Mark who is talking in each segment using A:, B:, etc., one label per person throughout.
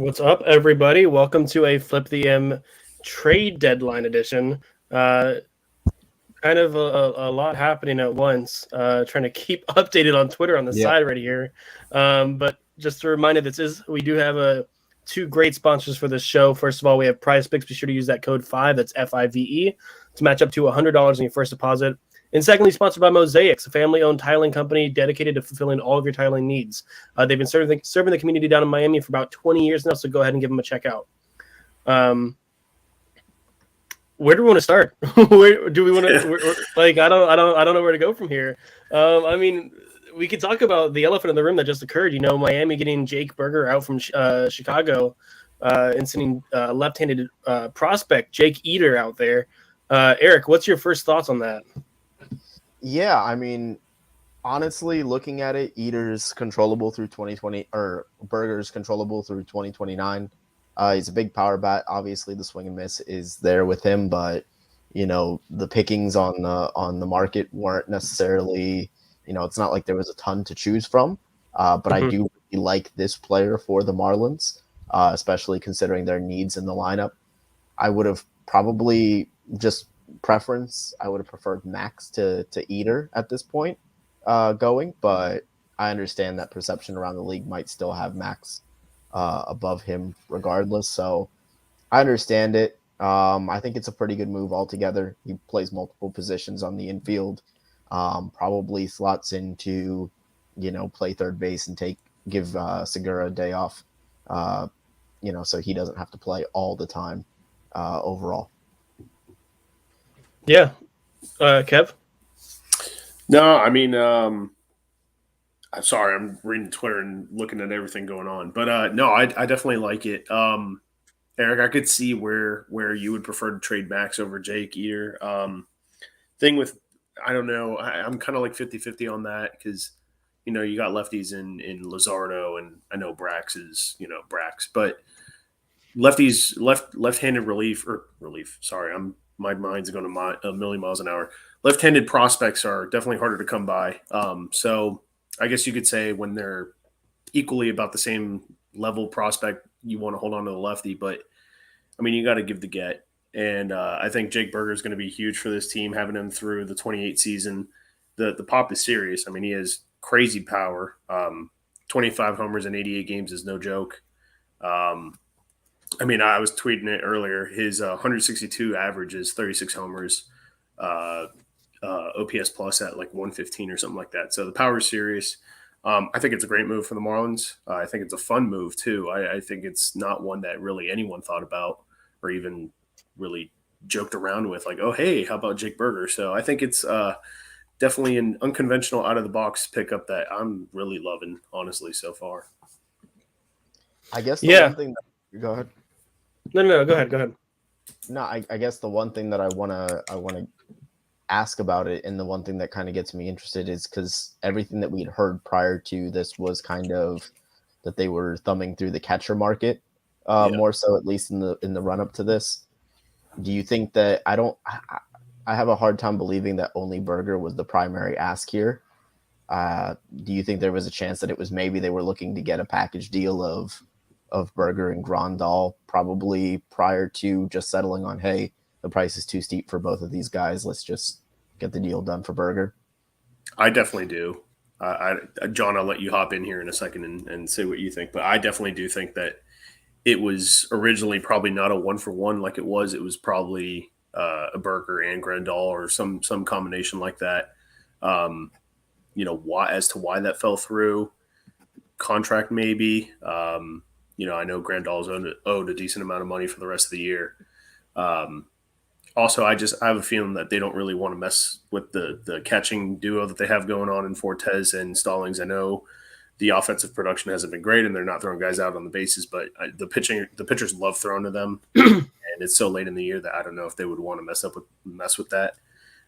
A: What's up, everybody? Welcome to a Flip the M Trade Deadline edition. Uh, kind of a lot happening at once. Trying to keep updated on Twitter on the
B: Yeah.
A: side right here. But just a reminder, we do have two great sponsors for this show. First of all, we have Prize Picks. Be sure to use that code 5, that's FIVE, to match up to $100 in your first deposit. And secondly, sponsored by Mosaics, a family-owned tiling company dedicated to fulfilling all of your tiling needs. They've been serving the community down in Miami for about 20 years now, so go ahead and give them a check out. Where do we want to start? Where do we want to like? I don't know where to go from here. I mean, we could talk about the elephant in the room that just occurred. You know, Miami getting Jake Berger out from Chicago, and sending left-handed prospect Jake Eater out there. Eric, what's your first thoughts on that?
B: Yeah, I mean, honestly, looking at it, Eater's controllable through 2020, or Berger's controllable through 2029. He's a big power bat. Obviously, the swing and miss is there with him, but the pickings on the market weren't necessarily. It's not like there was a ton to choose from. But I do really like this player for the Marlins, especially considering their needs in the lineup. I would have probably just preference. I would have preferred Max to Eater at this point going, but I understand that perception around the league might still have Max above him regardless. So I understand it. I think it's a pretty good move altogether. He plays multiple positions on the infield. Probably slots into, play third base and give Segura a day off. So he doesn't have to play all the time overall.
A: Yeah, Kev.
C: No, I mean, I'm sorry, I'm reading Twitter and looking at everything going on, but no, I definitely like it. Eric, I could see where you would prefer to trade Max over Jake Eater. Thing with, I don't know, I'm kind of like 50-50 on that because, you got lefties in Luzardo, and I know Brax is, Brax, but lefties, left-handed relief. Sorry, my mind's going a million miles an hour. Left-handed prospects are definitely harder to come by. So I guess you could say when they're equally about the same level prospect, you want to hold on to the lefty. But, I mean, you got to give the get. And I think Jake Berger is going to be huge for this team, having him through the 28 season. The pop is serious. I mean, he has crazy power. 25 homers in 88 games is no joke. I mean, I was tweeting it earlier. His 162 average is 36 homers, OPS plus at like 115 or something like that. So the power is serious. I think it's a great move for the Marlins. I think it's a fun move too. I think it's not one that really anyone thought about or even really joked around with, like, oh, hey, how about Jake Berger? So I think it's definitely an unconventional out of the box pickup that I'm really loving, honestly, so far.
B: I guess the one thing that, go ahead.
A: No, go ahead.
B: No, I guess the one thing that I wanna ask about it, and the one thing that kind of gets me interested is because everything that we'd heard prior to this was kind of that they were thumbing through the catcher market, more so at least in the run up to this. Do you think that I have a hard time believing that only Berger was the primary ask here? Do you think there was a chance that it was maybe they were looking to get a package deal of Berger and Grandal probably prior to just settling on, hey, the price is too steep for both of these guys. Let's just get the deal done for Berger?
C: I definitely do. John, I'll let you hop in here in a second and say what you think. But I definitely do think that it was originally probably not a 1-for-1 like it was. It was probably a Berger and Grandal or some combination like that. Why as to why that fell through. Contract maybe. I know Grandal's owed a decent amount of money for the rest of the year. Also, I have a feeling that they don't really want to mess with the catching duo that they have going on in Fortes and Stallings. I know the offensive production hasn't been great, and they're not throwing guys out on the bases, but the pitchers love throwing to them, and it's so late in the year that I don't know if they would want to mess with that.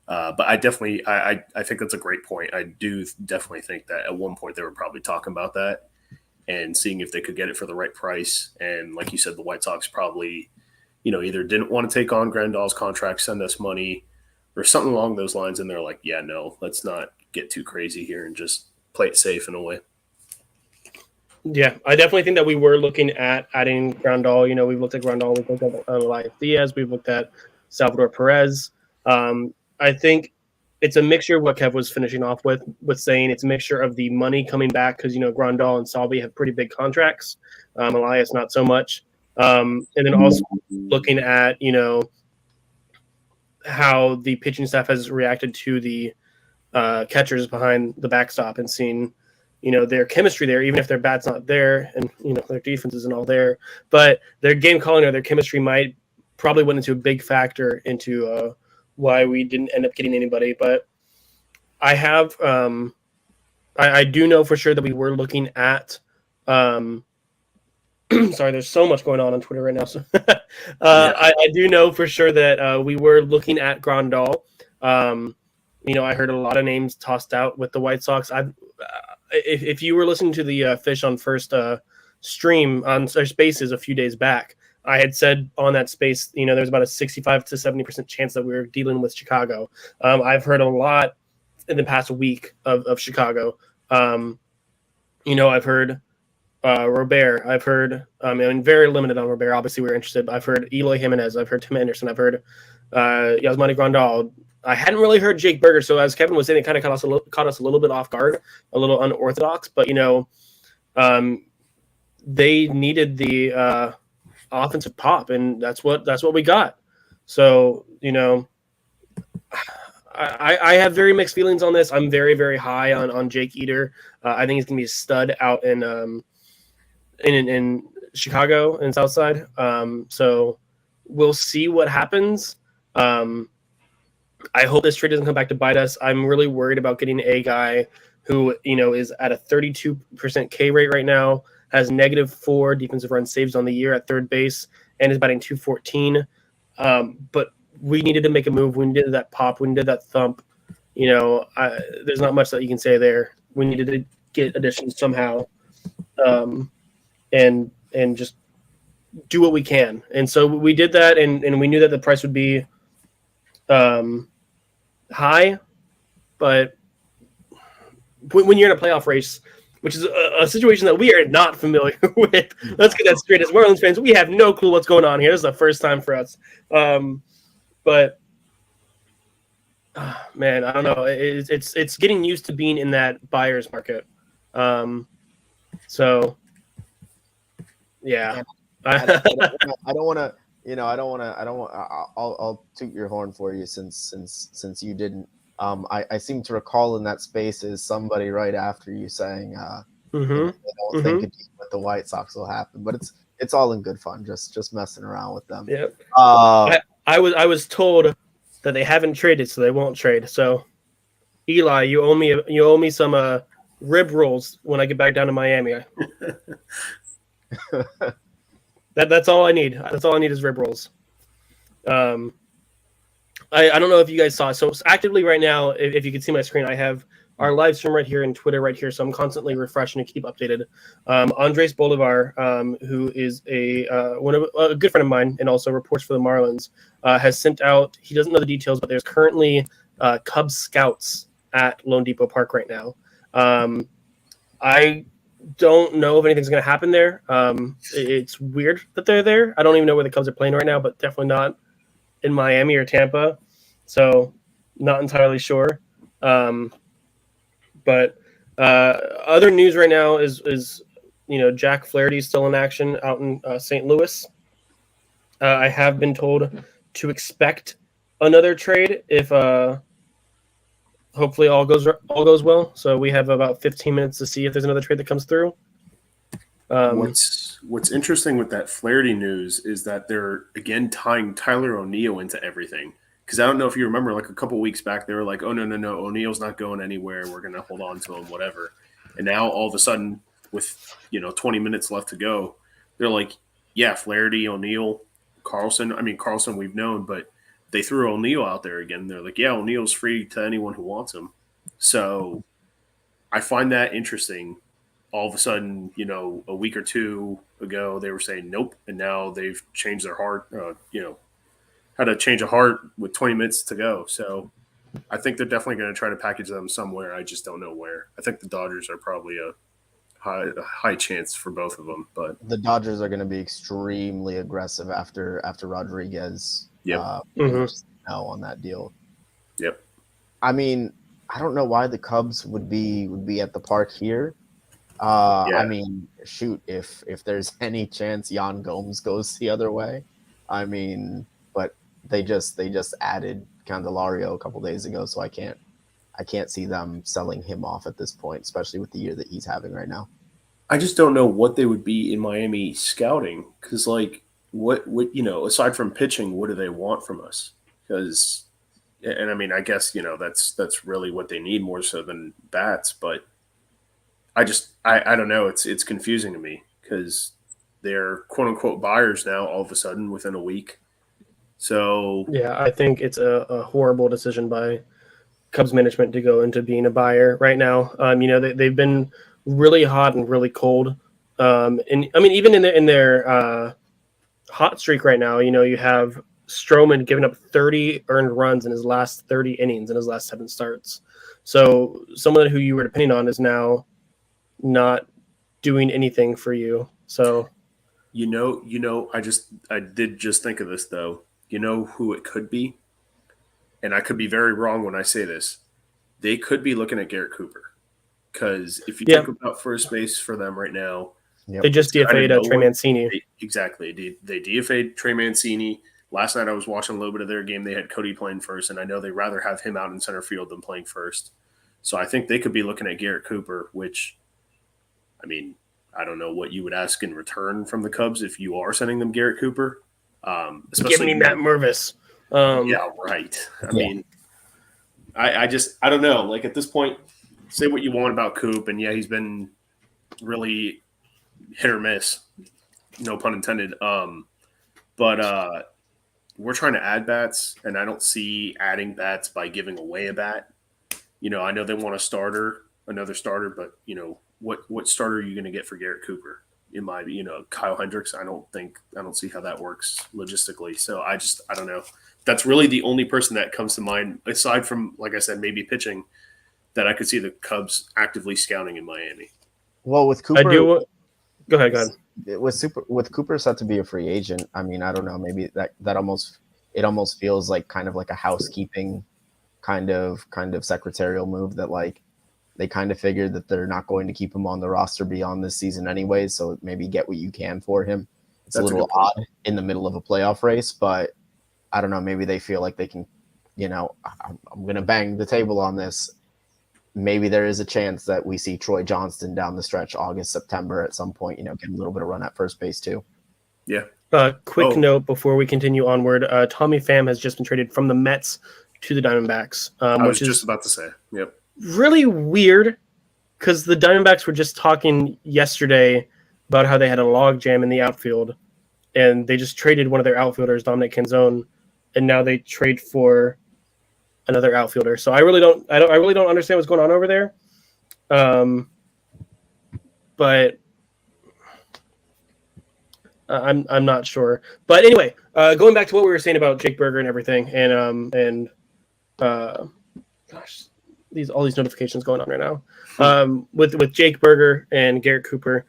C: But I definitely, I think that's a great point. I do definitely think that at one point they were probably talking about that and seeing if they could get it for the right price. And like you said, the White Sox probably, either didn't want to take on Grandal's contract, send us money, or something along those lines. And they're like, yeah, no, let's not get too crazy here and just play it safe in a way.
A: Yeah, I definitely think that we were looking at adding Grandal. We've looked at Grandal, we've looked at Elias Diaz, we've looked at Salvador Perez. I think it's a mixture of what Kev was finishing off with saying it's a mixture of the money coming back because Grandal and Salvi have pretty big contracts. Elias not so much, and then also looking at how the pitching staff has reacted to the catchers behind the backstop and seeing their chemistry there, even if their bat's not there and their defense isn't all there, but their game calling or their chemistry might probably went into a big factor into why we didn't end up getting anybody. But I have I do know for sure that we were looking at sorry, there's so much going on Twitter right now, so I do know for sure that we were looking at Grandal. I heard a lot of names tossed out with the White Sox. If you were listening to the Fish on First stream on their Spaces a few days back, I had said on that space, there's about a 65 to 70% chance that we were dealing with Chicago. I've heard a lot in the past week of Chicago. I've heard Robert. I've heard, very limited on Robert. Obviously, we were interested. I've heard Eloy Jimenez. I've heard Tim Anderson. I've heard Yasmani Grandal. I hadn't really heard Jake Berger, so as Kevin was saying, it kind of caught us a little bit off guard, a little unorthodox. But they needed the offensive pop, and that's what we got. So I have very mixed feelings on this. I'm very, very high on Jake Eater. I think he's gonna be a stud out in Chicago and Southside. So we'll see what happens. I hope this trade doesn't come back to bite us. I'm really worried about getting a guy who, is at a 32% K rate right now, has -4 defensive run saves on the year at third base, and is batting .214. But we needed to make a move. We needed that pop. We needed that thump. There's not much that you can say there. We needed to get additions somehow, and just do what we can. And so we did that, and we knew that the price would be high, but when you're in a playoff race, which is a situation that we are not familiar with, let's get that straight. As Marlins fans, we have no clue what's going on here. This is the first time for us. But man, I don't know. It's getting used to being in that buyer's market. So yeah,
B: I don't want to. I'll toot your horn for you since you didn't. I seem to recall in that space is somebody right after you saying I don't think a deal with the White Sox will happen, but it's all in good fun, just messing around with them.
A: Yep. I was told that they haven't traded, so they won't trade. So Eli, you owe me some rib rolls when I get back down to Miami. That's all I need. That's all I need is rib rolls. I don't know if you guys saw. So actively right now, if you can see my screen, I have our live stream right here and Twitter right here. So I'm constantly refreshing to keep updated. Andres Bolivar, who is a good friend of mine and also reports for the Marlins, has sent out. He doesn't know the details, but there's currently Cubs scouts at Lone Depot Park right now. I don't know if anything's going to happen there. It's weird that they're there. I don't even know where the Cubs are playing right now, but definitely not in Miami or Tampa. So not entirely sure. But other news right now is Jack Flaherty's still in action out in St. Louis. I have been told to expect another trade if hopefully all goes well. So we have about 15 minutes to see if there's another trade that comes through.
C: What's interesting with that Flaherty news is that they're again tying Tyler O'Neill into everything. Because I don't know if you remember, like a couple weeks back, they were like, "Oh no, O'Neill's not going anywhere. We're gonna hold on to him, whatever." And now all of a sudden, with 20 minutes left to go, they're like, "Yeah, Flaherty, O'Neill, Carlson. I mean, Carlson we've known, but they threw O'Neill out there again. They're like, yeah, O'Neill's free to anyone who wants him." So I find that interesting. All of a sudden, a week or two ago, they were saying nope, and now they've changed their heart. Had to change a heart with 20 minutes to go. So I think they're definitely going to try to package them somewhere. I just don't know where. I think the Dodgers are probably a high chance for both of them. But
B: the Dodgers are going to be extremely aggressive after Rodriguez.
C: Yep.
B: No on that deal.
C: Yep.
B: I mean, I don't know why the Cubs would be at the park here. I mean, shoot, if there's any chance Yan Gomes goes the other way, I mean, but they just added Candelario a couple days ago, so I can't see them selling him off at this point, especially with the year that he's having right now.
C: I just don't know what they would be in Miami scouting, because like what aside from pitching, what do they want from us? Because, and I mean, I guess that's really what they need more so than bats, but I don't know. It's confusing to me because they're quote unquote buyers now all of a sudden within a week. So
A: yeah, I think it's a horrible decision by Cubs management to go into being a buyer right now. They've been really hot and really cold. And I mean, even in their hot streak right now, you have Stroman giving up 30 earned runs in his last 30 innings in his last 7 starts. So someone who you were depending on is now not doing anything for you. So I did just think of this though. You know who it could be? And I could be very wrong when I say this. They could be looking at Garrett Cooper. Because if you think about first base for them right now, they just DFA'd Trey Mancini.
C: Exactly. They DFA'd Trey Mancini. Last night I was watching a little bit of their game. They had Cody playing first, and I know they'd rather have him out in center field than playing first. So I think they could be looking at Garrett Cooper, which, I mean, I don't know what you would ask in return from the Cubs if you are sending them Garrett Cooper.
A: Give me Matt Mervis.
C: Yeah, right. I mean, I don't know. Like at this point, say what you want about Coop, and he's been really hit or miss, no pun intended. But we're trying to add bats, and I don't see adding bats by giving away a bat. I know they want another starter, but what starter are you going to get for Garrett Cooper? In my, Kyle Hendricks, I don't see how that works logistically. So I don't know. That's really the only person that comes to mind, aside from, like I said, maybe pitching, that I could see the Cubs actively scouting in Miami.
B: Well, with Cooper,
A: Go ahead.
B: With Cooper set to be a free agent, I mean, I don't know. Maybe that almost feels like kind of like a housekeeping kind of secretarial move that like they kind of figured that they're not going to keep him on the roster beyond this season anyway. So maybe get what you can for him. It's a little odd in the middle of a playoff race, but I don't know. Maybe they feel like they can, I'm going to bang the table on this. Maybe there is a chance that we see Troy Johnston down the stretch, August, September at some point, get a little bit of run at first base too.
C: Yeah.
A: Quick note before we continue onward. Tommy Pham has just been traded from the Mets to the Diamondbacks.
C: I was just about to say. Yep.
A: Really weird because the Diamondbacks were just talking yesterday about how they had a log jam in the outfield, and they just traded one of their outfielders, Dominic Canzone, and now they trade for another outfielder. So I really don't understand what's going on over there. But I'm not sure. But anyway, going back to what we were saying about Jake Berger and everything, and gosh, all these notifications going on right now. With Jake Berger and Garrett Cooper.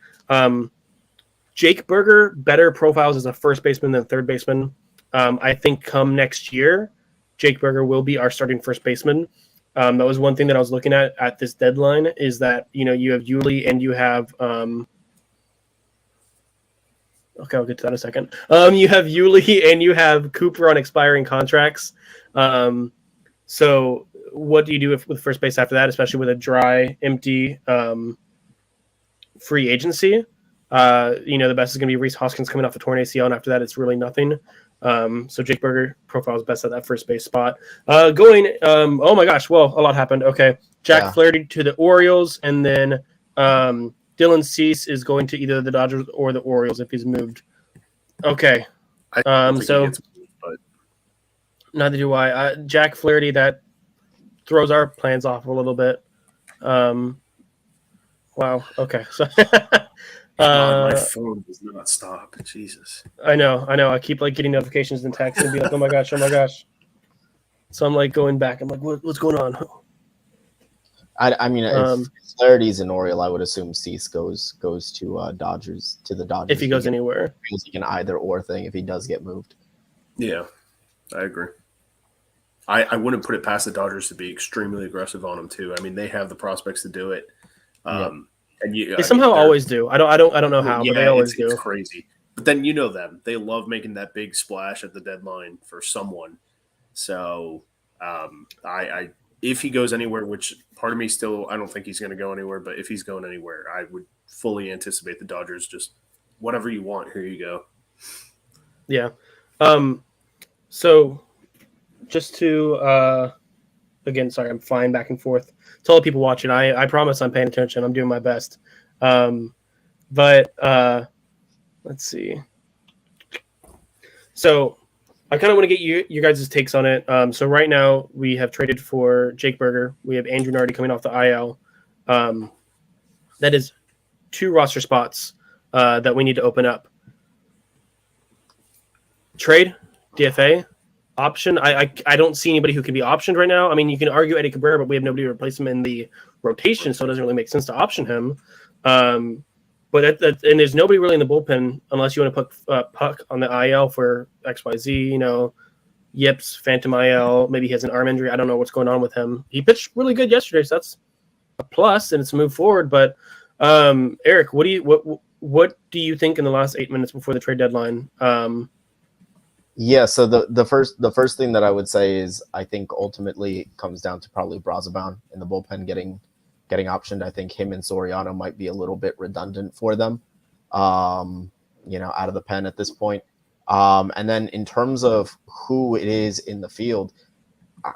A: Jake Berger better profiles as a first baseman than third baseman. I think come next year, Jake Berger will be our starting first baseman. That was one thing that I was looking at this deadline is that, you have Yuli and you have okay, I'll get to that in a second. You have Yuli and you have Cooper on expiring contracts. So what do you do with first base after that, especially with a dry, empty free agency? The best is going to be Rhys Hoskins coming off the torn ACL, and after that, it's really nothing. So Jake Berger profiles best at that first base spot. Oh my gosh, well, a lot happened. Okay, Jack Flaherty to the Orioles, and then Dylan Cease is going to either the Dodgers or the Orioles if he's moved. Okay, neither do I. Jack Flaherty, that throws our plans off a little bit. Wow. Okay. So
C: my phone does not stop. Jesus.
A: I know. I keep getting notifications and texts and be like, oh my gosh. So I'm going back. I'm like, what's going on?
B: I mean, if
A: Um,
B: Flaherty's an Oriole, I would assume Cease goes to Dodgers to the Dodgers.
A: if he goes anywhere.
B: Feels like an either or thing if he does get moved.
C: Yeah, I agree. I wouldn't put it past the Dodgers to be extremely aggressive on him too. I mean, they have the prospects to do it.
B: Yep.
C: And
A: They somehow always do. I don't know how, but they always
C: it's
A: do.
C: crazy. But then you know them; they love making that big splash at the deadline for someone. So, I if he goes anywhere, which part of me still I don't think he's going to go anywhere, but if he's going anywhere, I would fully anticipate the Dodgers just whatever you want. Here you go.
A: Yeah. So just to again, sorry, I'm flying back and forth. To all the people watching, I promise I'm paying attention. I'm doing my best. But let's see. So I kind of want to get your guys' takes on it. So right now we have traded for Jake Berger. We have Andrew Nardi coming off the IL. That is 2 roster spots that we need to open up. Trade, DFA, option. I don't see anybody who can be optioned right now. I mean, you can argue Eddie Cabrera, but we have nobody to replace him in the rotation, so it doesn't really make sense to option him. But and there's nobody really in the bullpen unless you want to put Puck on the IL for XYZ. You know, Yips, Phantom IL. Maybe he has an arm injury. I don't know what's going on with him. He pitched really good yesterday, so that's a plus, and it's a move forward. But Eric, what do you think in the last 8 minutes before the trade deadline?
B: Yeah, so the first thing that I would say is I think ultimately it comes down to probably Brazoban in the bullpen getting optioned. I think him and Soriano might be a little bit redundant for them, out of the pen at this point. And then in terms of who it is in the field,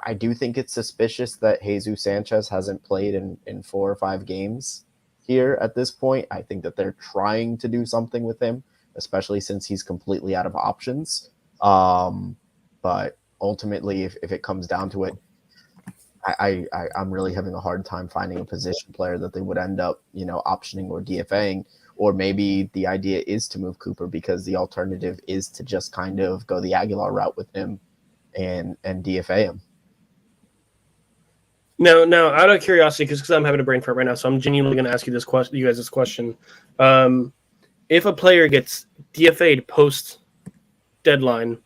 B: I do think it's suspicious that Jesus Sanchez hasn't played in 4 or 5 games here at this point. I think that they're trying to do something with him, especially since he's completely out of options. But ultimately, if it comes down to it, I'm really having a hard time finding a position player that they would end up, optioning or DFAing, or maybe the idea is to move Cooper because the alternative is to just kind of go the Aguilar route with him and DFA him.
A: No, out of curiosity, because I'm having a brain fart right now, so I'm genuinely going to ask you guys this question. If a player gets DFA'd post deadline,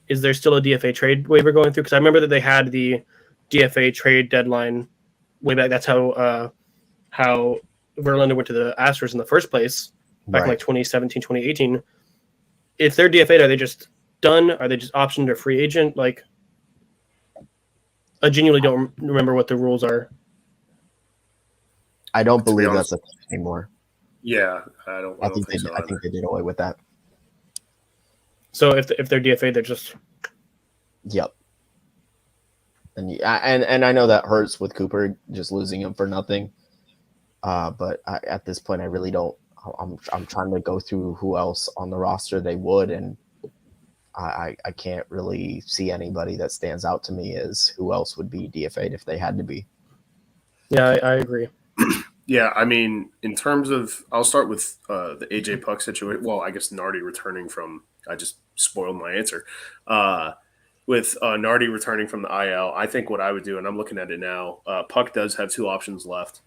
A: is there still a DFA trade waiver going through? Because I remember that they had the DFA trade deadline way back. That's how Verlander went to the Astros in the first place back in like 2017, 2018. If they're DFA'd, are they just done? Are they just optioned or free agent? Like, I genuinely don't remember what the rules are.
B: I don't believe that's a thing anymore.
C: Yeah, I think so.
B: I think they did away with that.
A: So if they're DFA'd, they're just
B: Yep. And I know that hurts with Cooper just losing him for nothing. But at this point, I really don't. I'm trying to go through who else on the roster they would, and I can't really see anybody that stands out to me as who else would be DFA'd if they had to be.
A: Yeah, I agree.
C: Yeah, I mean, in terms of, I'll start with the AJ Puck situation. Well, I guess Nardi returning from. I just spoiled my answer. With Nardi returning from the IL, I think what I would do, and I'm looking at it now, Puck does have 2 options left,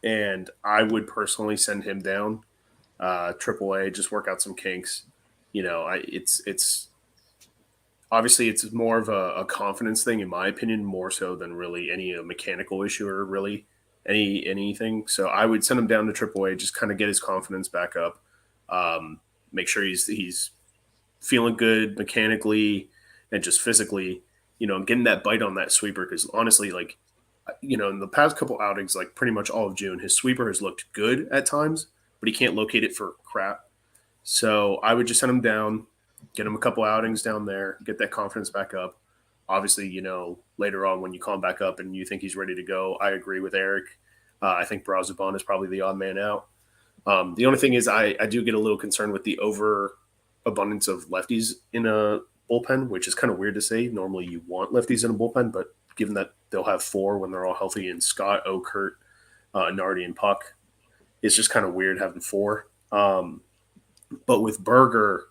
C: and I would personally send him down, AAA, just work out some kinks. It's obviously it's more of a confidence thing, in my opinion, more so than really any mechanical issue or really anything. So I would send him down to AAA, just kind of get his confidence back up, make sure he's feeling good mechanically and just physically, getting that bite on that sweeper. Because honestly, like, in the past couple outings, like pretty much all of June, his sweeper has looked good at times, but he can't locate it for crap. So I would just send him down, get him a couple outings down there, get that confidence back up. Obviously, later on when you call him back up and you think he's ready to go, I agree with Eric. I think Brazoban is probably the odd man out. The only thing is I do get a little concerned with the overabundance of lefties in a bullpen, which is kind of weird to say. Normally you want lefties in a bullpen, but given that they'll have 4 when they're all healthy, and Scott, Okert, Nardi, and Puck, it's just kind of weird having 4. But with Berger,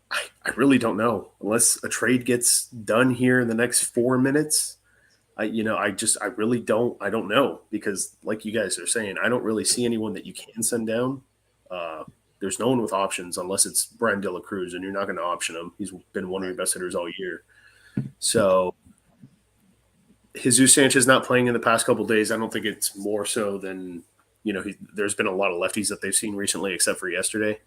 C: I really don't know. Unless a trade gets done here in the next 4 minutes, I really don't know because, like you guys are saying, I don't really see anyone that you can send down. There's no one with options unless it's Brian De La Cruz, and you're not going to option him. He's been one of your best hitters all year. So Jesus Sanchez not playing in the past couple of days, I don't think it's more so than there's been a lot of lefties that they've seen recently, except for yesterday.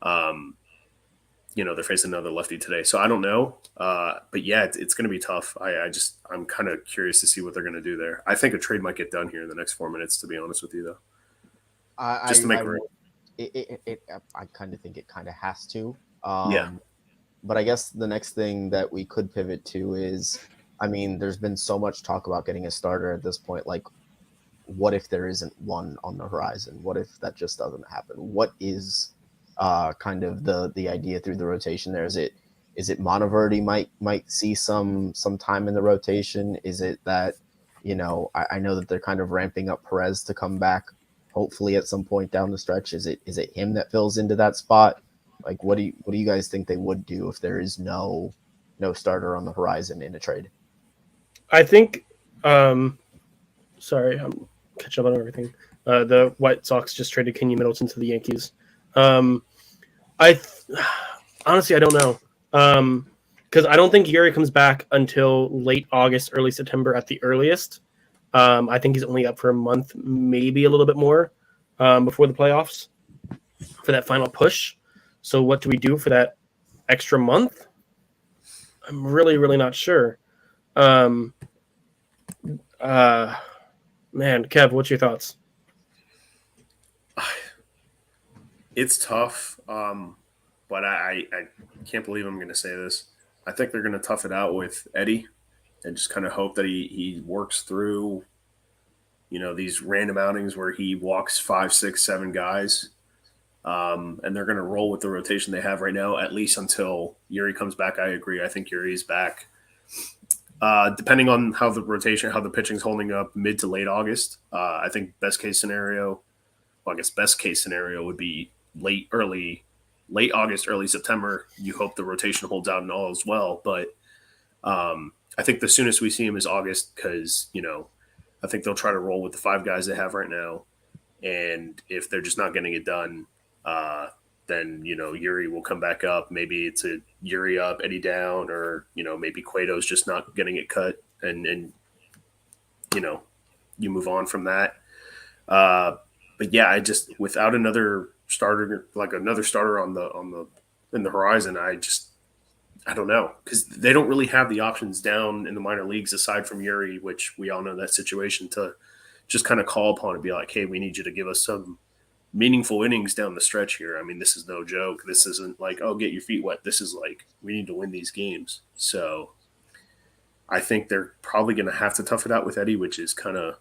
C: They're facing another lefty today, so I don't know. But yeah, it's going to be tough. I'm kind of curious to see what they're going to do there. I think a trade might get done here in the next 4 minutes, to be honest with you, though. Just to make room.
B: I kind of think it kind of has to.
C: Yeah.
B: But I guess the next thing that we could pivot to is, I mean, there's been so much talk about getting a starter at this point. Like, what if there isn't one on the horizon? What if that just doesn't happen? What is kind of the idea through the rotation there? Is it Monteverdi might see some time in the rotation? Is it that, I know that they're kind of ramping up Perez to come back hopefully at some point down the stretch? Is it him that fills into that spot? Like, what do you guys think they would do if there is no starter on the horizon in a trade?
A: I think sorry, I'm catching up on everything. The White Sox just traded Kenny Middleton to the Yankees. Honestly, I don't know. Because I don't think Yuri comes back until late August, early September at the earliest. I think he's only up for a month, maybe a little bit more, before the playoffs for that final push. So what do we do for that extra month? I'm really, really not sure. Man, Kev, what's your thoughts?
C: It's tough, but I can't believe I'm going to say this. I think they're going to tough it out with Eddie and just kind of hope that he works through, these random outings where he walks 5, 6, 7 guys. And they're going to roll with the rotation they have right now, at least until Yuri comes back. I agree. I think Yuri's back. Depending on how the pitching's holding up mid to late August, I think best case scenario would be late August, early September. You hope the rotation holds out and all as well. But I think the soonest we see him is August because, I think they'll try to roll with the 5 guys they have right now. And if they're just not getting it done, then, Yuri will come back up. Maybe it's a Yuri up, Eddie down, or, maybe Cueto's just not getting it cut and you move on from that. But yeah, without another starter, like another starter in the horizon, I don't know, because they don't really have the options down in the minor leagues aside from Yuri, which we all know that situation, to just kind of call upon and be like, hey, we need you to give us some meaningful innings down the stretch here. I mean, this is no joke. This isn't like, oh, get your feet wet. This is like, we need to win these games. So I think they're probably going to have to tough it out with Eddie, which is kind of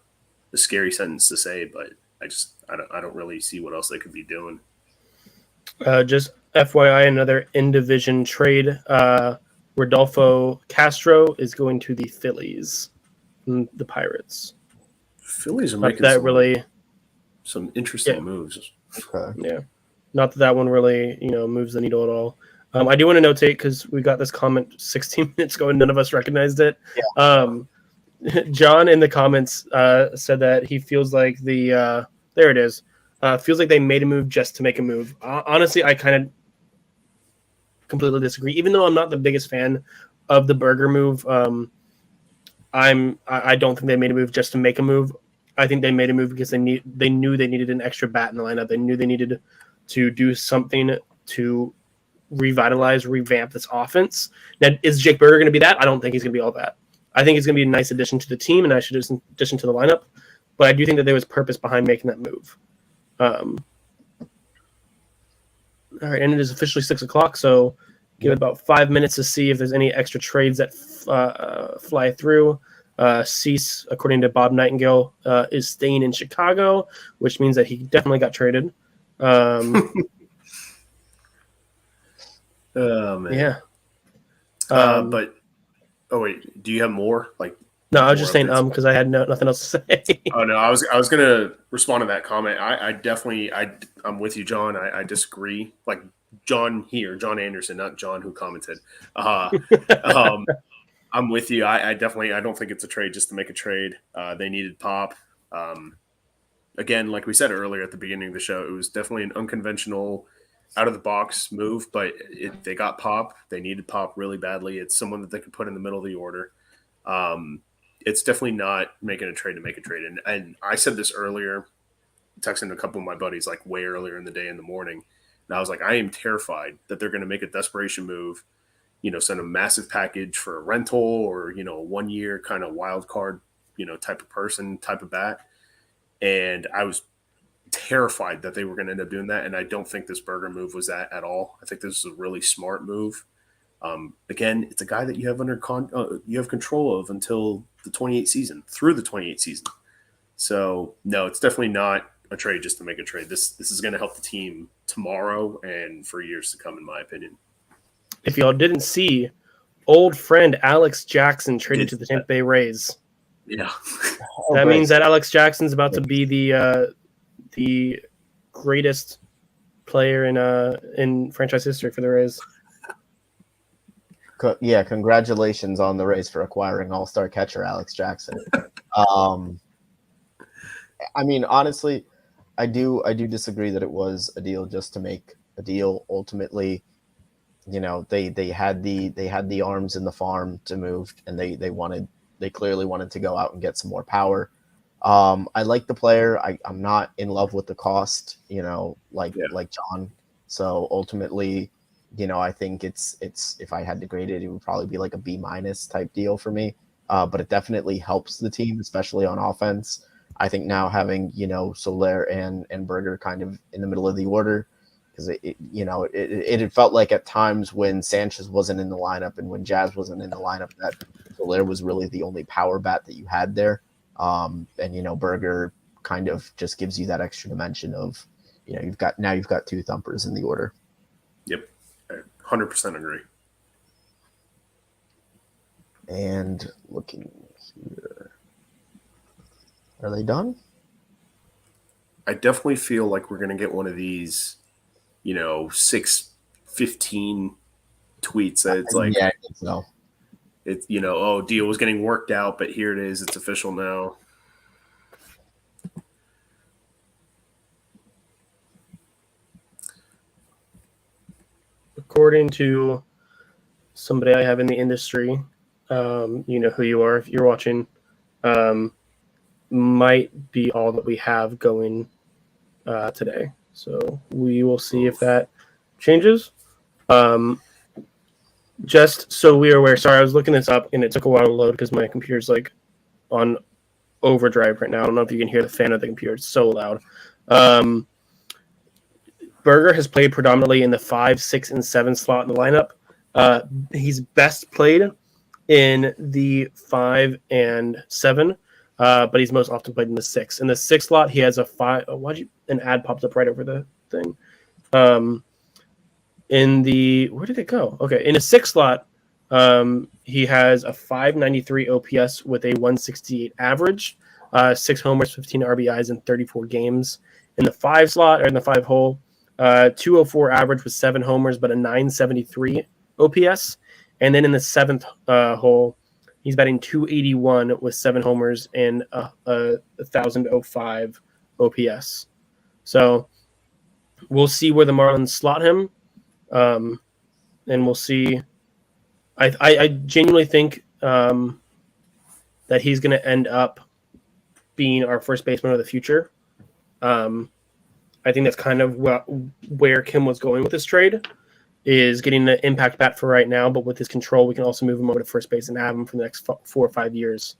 C: a scary sentence to say, but I don't really see what else they could be doing.
A: Just FYI, another in-division trade. Rodolfo Castro is going to the Phillies, the Pirates.
C: Phillies are
A: Not
C: making
A: that
C: some interesting moves.
B: Okay.
A: Yeah. Not that one really, moves the needle at all. I do want to notate, because we got this comment 16 minutes ago and none of us recognized it.
B: Yeah.
A: John in the comments said that he feels like there it is. Feels like they made a move just to make a move. Honestly, I kind of completely disagree. Even though I'm not the biggest fan of the Burger move, I don't think they made a move just to make a move. I think they made a move because they knew they needed an extra bat in the lineup. They knew they needed to do something to revamp this offense. Now, is Jake Burger going to be that? I don't think he's going to be all that. I think he's going to be a nice addition to the team and a nice addition to the lineup. But I do think that there was purpose behind making that move. All right, and it is officially 6:00, so give it about 5 minutes to see if there's any extra trades that fly through. Cease, according to Bob Nightingale, is staying in Chicago, which means that he definitely got traded.
C: Oh, man.
A: Yeah.
C: But wait, do you have more?
A: No, I was just saying because I had nothing else to say.
C: Oh no, I was gonna respond to that comment. I'm with you, John. I disagree. Like John Anderson, not John who commented. I'm with you. I definitely don't think it's a trade just to make a trade. They needed pop. Again, like we said earlier at the beginning of the show, it was definitely an unconventional, out of the box move, but they got pop. They needed pop really badly. It's someone that they could put in the middle of the order. It's definitely not making a trade to make a trade. And I said this earlier, texting a couple of my buddies like way earlier in the day in the morning. And I was like, I am terrified that they're going to make a desperation move, send a massive package for a rental or, a 1 year kind of wild card, type of person, type of bat. And I was terrified that they were going to end up doing that. And I don't think this Burger move was that at all. I think this is a really smart move. Again, it's a guy that you have you have control of until the 28 season, through the 28 season. So no, it's definitely not a trade just to make a trade. This is going to help the team tomorrow and for years to come, in my opinion.
A: If y'all didn't see, old friend Alex Jackson traded to the Tampa Bay Rays.
C: Yeah,
A: that means that Alex Jackson's about to be the greatest player in franchise history for the Rays.
B: Yeah, congratulations on the Rays for acquiring all-star catcher Alex Jackson. I mean, honestly, I do disagree that it was a deal just to make a deal. Ultimately, they had the arms in the farm to move, and they clearly wanted to go out and get some more power. I like the player. I'm not in love with the cost, like John. So ultimately, I think it's if I had to grade it, it would probably be like a B- type deal for me. But it definitely helps the team, especially on offense. I think now having Soler and Berger kind of in the middle of the order, because it felt like at times when Sanchez wasn't in the lineup and when Jazz wasn't in the lineup, that Soler was really the only power bat that you had there. And Berger kind of just gives you that extra dimension of you've got two thumpers in the order.
C: Yep, 100% agree.
B: And looking here, are they done?
C: I definitely feel like we're going to get one of these, 6:15 tweets that it's like,
B: yeah, I think so.
C: It's deal was getting worked out, but here it is. It's official now.
A: According to somebody I have in the industry, you know who you are if you're watching, might be all that we have going today. So we will see if that changes. Just so we are aware, sorry, I was looking this up and it took a while to load because my computer's like on overdrive right now. I don't know if you can hear the fan of the computer. It's so loud. Berger has played predominantly in the 5, 6, and 7 slot in the lineup. He's best played in the 5 and 7, but he's most often played in the 6. In the 6 slot, he has a 5. An ad popped up right over the thing. Where did it go? Okay, in a 6 slot, he has a 593 OPS with a 168 average, 6 homers, 15 RBIs in 34 games. In the 5 slot, or in the 5 hole, 204 average with 7 homers, but a 973 OPS. And then in the 7th hole, he's batting 281 with 7 homers and a 1,005 OPS. So we'll see where the Marlins slot him. And we'll see. I genuinely think that he's going to end up being our first baseman of the future. I think that's kind of where Kim was going with this trade, is getting the impact bat for right now, but with his control, we can also move him over to first base and have him for the next 4 or 5 years.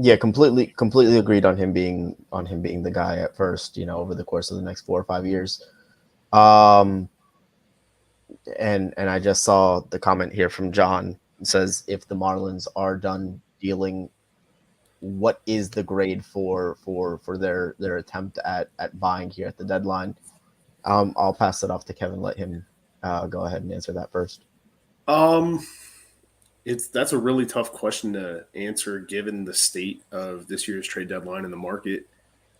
B: Yeah, completely agreed on him being the guy at first, over the course of the next 4 or 5 years. And I just saw the comment here from John. It says, if the Marlins are done dealing, what is the grade for their attempt at buying here at the deadline? I'll pass it off to Kevin. Let him go ahead and answer that first.
C: That's a really tough question to answer given the state of this year's trade deadline in the market.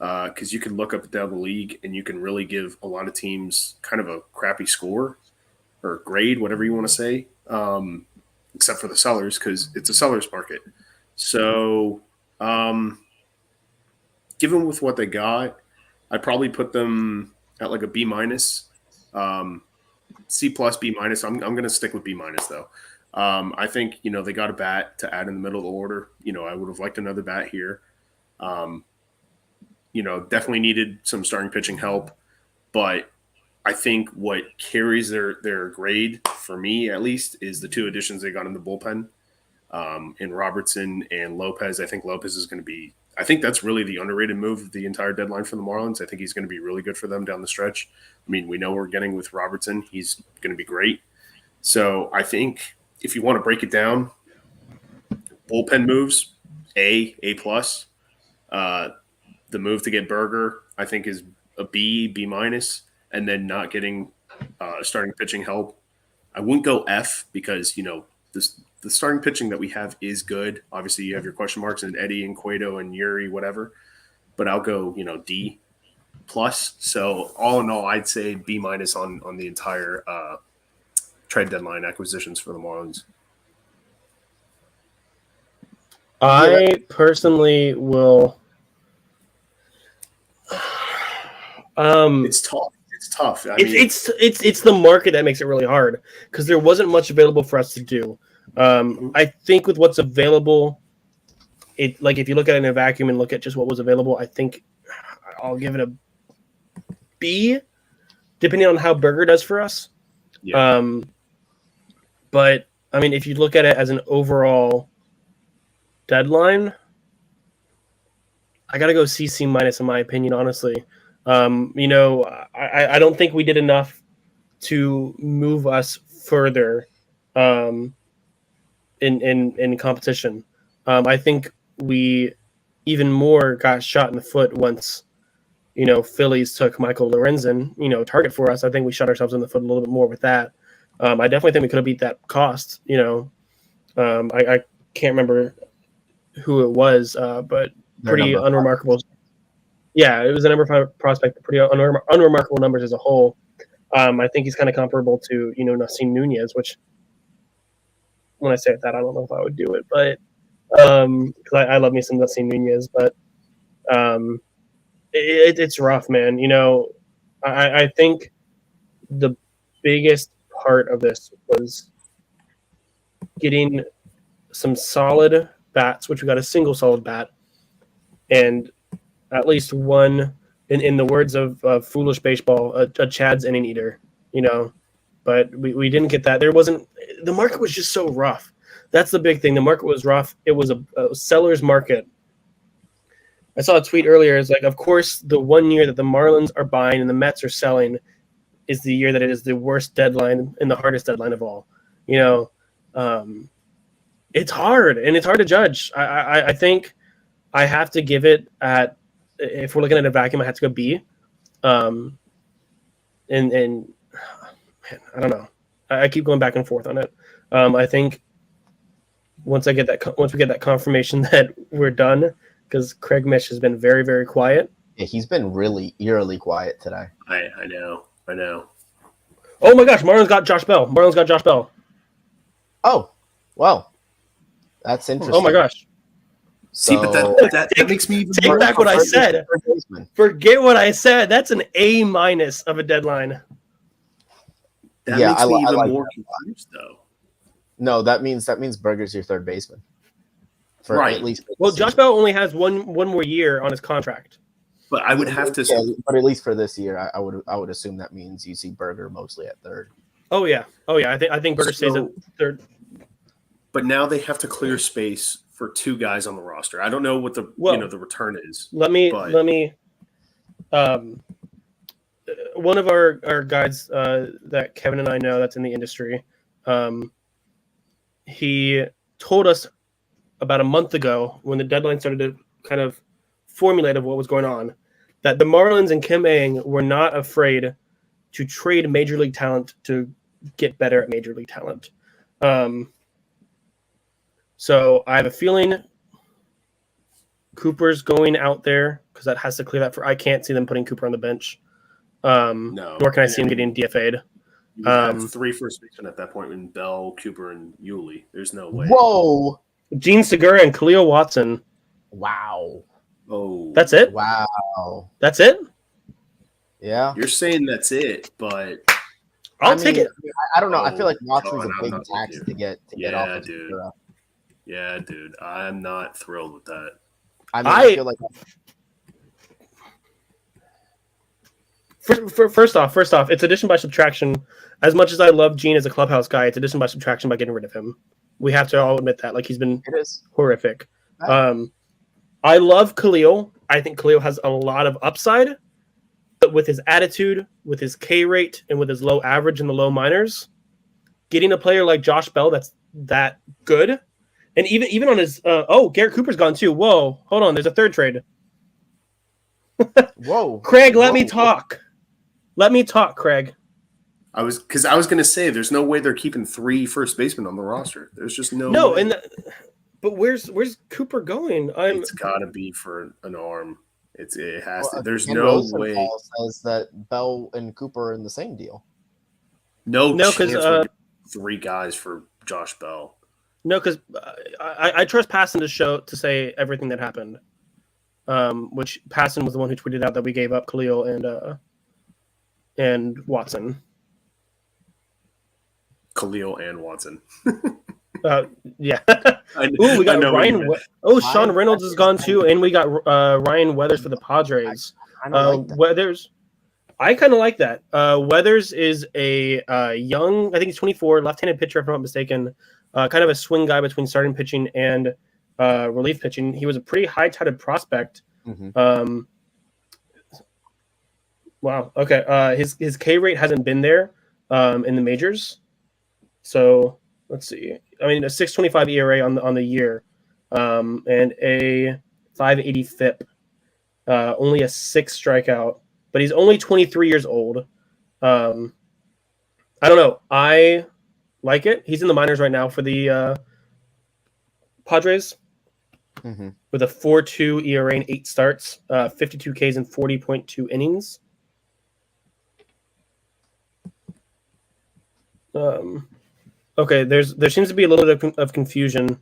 C: because you can look up and down the league and you can really give a lot of teams kind of a crappy score or grade, whatever you want to say, except for the sellers because it's a seller's market. So, given with what they got, I'd probably put them at like a B minus, C plus, B minus. I'm going to stick with B minus though. I think they got a bat to add in the middle of the order. I would have liked another bat here. Definitely needed some starting pitching help, but I think what carries their grade for me at least is the two additions they got in the bullpen, in Robertson and Lopez. I think Lopez is going to be. I think that's really the underrated move of the entire deadline for the Marlins. I think he's going to be really good for them down the stretch. I mean, we know we're getting with Robertson. He's going to be great. So I think if you want to break it down, bullpen moves, A plus. The move to get Berger, I think, is a B minus, and then not getting starting pitching help. I wouldn't go F because, the starting pitching that we have is good. Obviously, you have your question marks and Eddie and Cueto and Yuri, whatever. But I'll go, D plus. So all in all, I'd say B minus on the entire trade deadline acquisitions for the Marlins.
A: I personally will.
C: It's tough. It's tough.
A: It's the market that makes it really hard because there wasn't much available for us to do. I think with what's available, if you look at it in a vacuum and look at just what was available, I think I'll give it a B, depending on how Berger does for us.
C: Yeah.
A: But I mean, if you look at it as an overall deadline, I gotta go C minus in my opinion, honestly. I don't think we did enough to move us further in competition. I think we even more got shot in the foot once, Phillies took Michael Lorenzen, target for us. I think we shot ourselves in the foot a little bit more with that. I definitely think we could have beat that cost. I can't remember who it was, but pretty unremarkable. Yeah, it was a number 5 prospect, pretty unremarkable numbers as a whole. I think he's kind of comparable to, Nasim Nunez, which when I say that, I don't know if I would do it, but because I love me some Nasim Nunez, but it's rough, man. I think the biggest part of this was getting some solid bats, which we got a single solid bat, and at least one, in the words of Foolish Baseball, a Chad's inning eater, But we didn't get that. The market was just so rough. That's the big thing. The market was rough. It was a seller's market. I saw a tweet earlier. It's like, of course, the 1 year that the Marlins are buying and the Mets are selling is the year that it is the worst deadline and the hardest deadline of all. It's hard, and it's hard to judge. I think I have to give it at, if we're looking at a vacuum, I have to go B. And man, I don't know. I keep going back and forth on it. I think once we get that confirmation that we're done, because Craig Mish has been very, very quiet.
B: Yeah, he's been really eerily quiet today.
C: I know.
A: Oh my gosh, Marlins got Josh Bell.
B: Oh, well, that's interesting.
A: Oh my gosh.
C: See, but that makes me even
A: take back what I said. Forget what I said. That's an A minus of a deadline.
C: That makes me even more confused, though.
B: No, that means Berger's your third baseman.
C: Right.
B: At least.
A: Well, Josh Bell only has one more year on his contract.
C: But I would have to.
B: Yeah, but at least for this year, I would assume that means you see Berger mostly at third.
A: Oh yeah. I think Berger stays at third.
C: But now they have to clear space for 2 guys on the roster. I don't know what the return is.
A: Let me one of our guys that Kevin and I know that's in the industry, he told us about a month ago when the deadline started to kind of formulate of what was going on, that the Marlins and Kim Ng were not afraid to trade major league talent to get better at major league talent. So I have a feeling Cooper's going out there because that has to clear that for. I can't see them putting Cooper on the bench.
C: No.
A: Nor can I see him getting DFA'd.
C: You would have 3 first basemen at that point in Bell, Cooper, and Yuli. There's no way.
B: Whoa!
A: Gene Segura and Khalil Watson.
B: Wow.
C: Oh.
A: That's it?
B: Wow.
A: That's it?
B: Yeah.
C: You're saying that's it, but
A: I'll take it.
B: I don't know. I feel like Watson's
C: no,
B: a
C: I'm
B: big
C: not with
B: tax
C: you.
B: to get
C: Yeah,
B: off of
C: dude.
B: Segura.
C: Yeah, dude. I'm not thrilled with that.
B: I mean, I feel like
A: First off, it's addition by subtraction. As much as I love Gene as a clubhouse guy, it's addition by subtraction by getting rid of him. We have to all admit that. Like, he's been
B: it is
A: horrific. I love Khalil. I think Khalil has a lot of upside, but with his attitude, with his K rate, and with his low average in the low minors, getting a player like Josh Bell that's that good, and even on his Garrett Cooper's gone too. Whoa, hold on, there's a third trade.
B: Whoa,
A: Craig, let me talk. Let me talk, Craig.
C: I was going to say there's no way they're keeping 3 first basemen on the roster. There's just no way.
A: But where's Cooper going?
C: It's got to be for an arm. It has to. There's
B: Ken
C: no
B: Rosenthal
C: way.
B: Says that Bell and Cooper are in the same deal.
C: No, chance
A: because
C: we're getting 3 guys for Josh Bell.
A: No, because I trust Passon to say everything that happened. Which Passon was the one who tweeted out that we gave up Khalil and Watson.
C: Khalil and Watson.
A: Yeah.
C: Ooh,
A: we got Ryan. Sean Reynolds is gone too, and we got Ryan Weathers for the Padres. Weathers, I kind of like that. Weathers is a young, I think he's 24, left-handed pitcher, if I'm not mistaken. Kind of a swing guy between starting pitching and relief pitching. He was a pretty high-touted prospect.
B: Mm-hmm.
A: Wow. Okay. His K rate hasn't been there in the majors. So let's see. I mean, a 6.25 ERA on the year, and a 5.80 FIP. Only a 6 strikeout, but he's only 23 years old. I don't know. I like it. He's in the minors right now for the Padres with a 4.2 ERA and 8 starts, 52 Ks and 40.2 innings. Okay, there seems to be a little bit of confusion.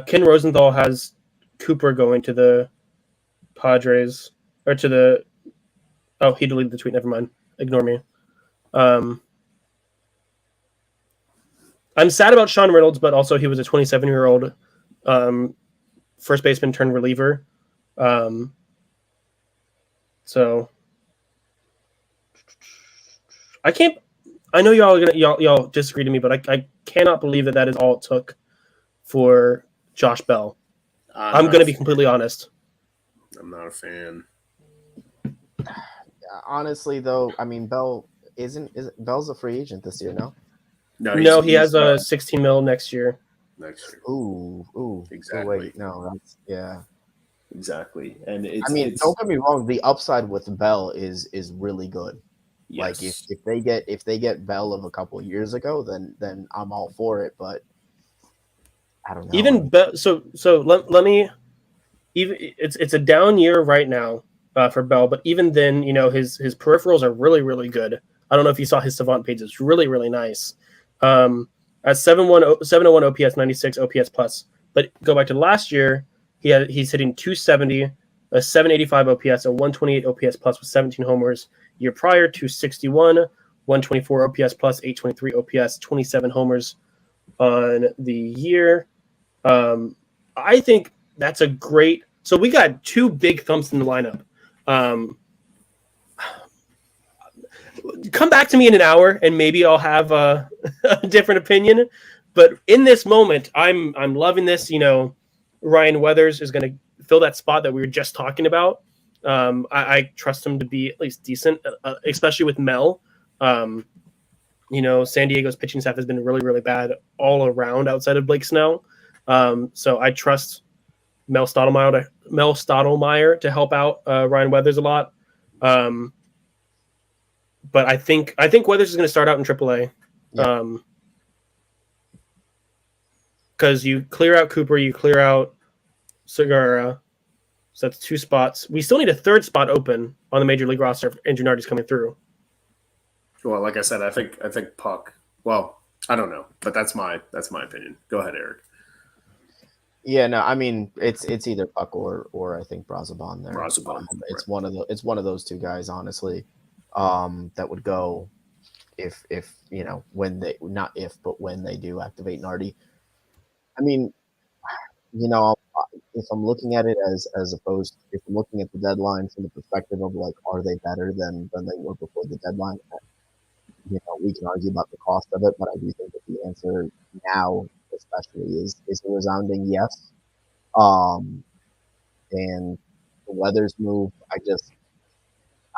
A: Ken Rosenthal has Cooper going to the Padres, or to the... Oh, he deleted the tweet. Never mind. Ignore me. I'm sad about Sean Reynolds, but also he was a 27-year-old first baseman turned reliever. So I can't... I know y'all disagree to me, but I cannot believe that is all it took for Josh Bell. I'm going to be completely honest.
C: I'm not a fan.
B: Honestly, though, I mean, Bell's a free agent this year, no?
A: No, he has a 16 mil next year.
B: Ooh,
C: exactly.
B: Wait, no, that's
C: exactly. And
B: don't get me wrong. The upside with Bell is really good.
C: Yes.
B: Like if they get Bell of a couple of years ago, then I'm all for it. But I don't know.
A: Even Bell. So let me. Even it's a down year right now for Bell, but even then, his peripherals are really, really good. I don't know if you saw his Savant page; it's really, really nice. At 701 OPS, 96 OPS plus. But go back to last year, he's hitting 270, a 785 OPS, a 128 OPS plus with 17 homers. Year prior, 261, 124 OPS plus, 823 OPS, 27 homers on the year. I think that's a great. So we got 2 big thumps in the lineup. Come back to me in an hour, and maybe I'll have a different opinion. But in this moment, I'm loving this. Ryan Weathers is going to fill that spot that we were just talking about. I trust him to be at least decent, especially with Mel. San Diego's pitching staff has been really, really bad all around outside of Blake Snell. So I trust Mel Stottlemyre to help out Ryan Weathers a lot. But I think Weathers is going to start out in AAA. Because you clear out Cooper, you clear out Segura. So that's 2 spots. We still need a 3rd spot open on the major league roster if Andrew Nardi's coming through.
C: Well, like I said, I think Puck. Well, I don't know, but that's my opinion. Go ahead, Eric.
B: Yeah, no, I mean it's either Puck or I think Brazoban there.
C: Brazoban,
B: it's
C: right.
B: one of those two guys, honestly, that would go if when they not if but when they do activate Nardi. I mean, if I'm looking at it as opposed if I'm looking at the deadline from the perspective of like are they better than they were before the deadline? We can argue about the cost of it, but I do think that the answer now, especially, is a resounding yes. And the Weathers move, I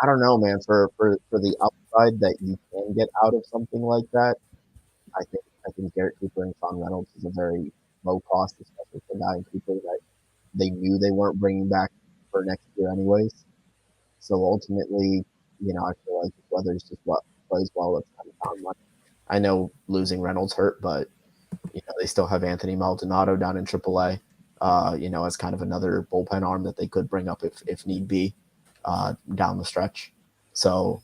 B: don't know, man. For the upside that you can get out of something like that, I think Garrett Cooper and Sean Reynolds is a very low cost, especially for a guy in Cooper that they knew they weren't bringing back for next year anyways. So ultimately, I feel like if Weathers just plays well, it's kind of found money. I know losing Reynolds hurt, but they still have Anthony Maldonado down in AAA. As kind of another bullpen arm that they could bring up if need be down the stretch. So,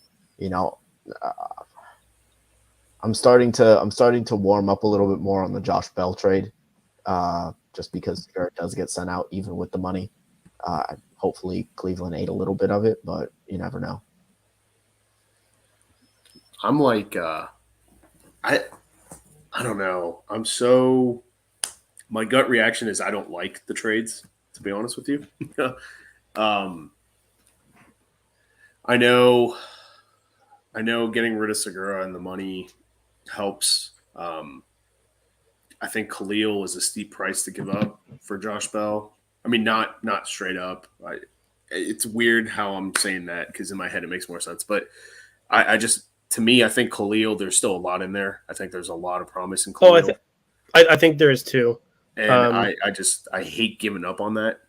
B: I'm starting to warm up a little bit more on the Josh Bell trade, just because Garrett does get sent out even with the money. Hopefully Cleveland ate a little bit of it, but you never know.
C: I'm like, I don't know. My gut reaction is I don't like the trades, to be honest with you. I know getting rid of Segura and the money helps. I think Khalil is a steep price to give up for Josh Bell. I mean, not straight up. It's weird how I'm saying that because in my head it makes more sense. But I just, to me, I think Khalil, there's still a lot in there. I think there's a lot of promise in Khalil.
A: I think there is too.
C: And I hate giving up on that.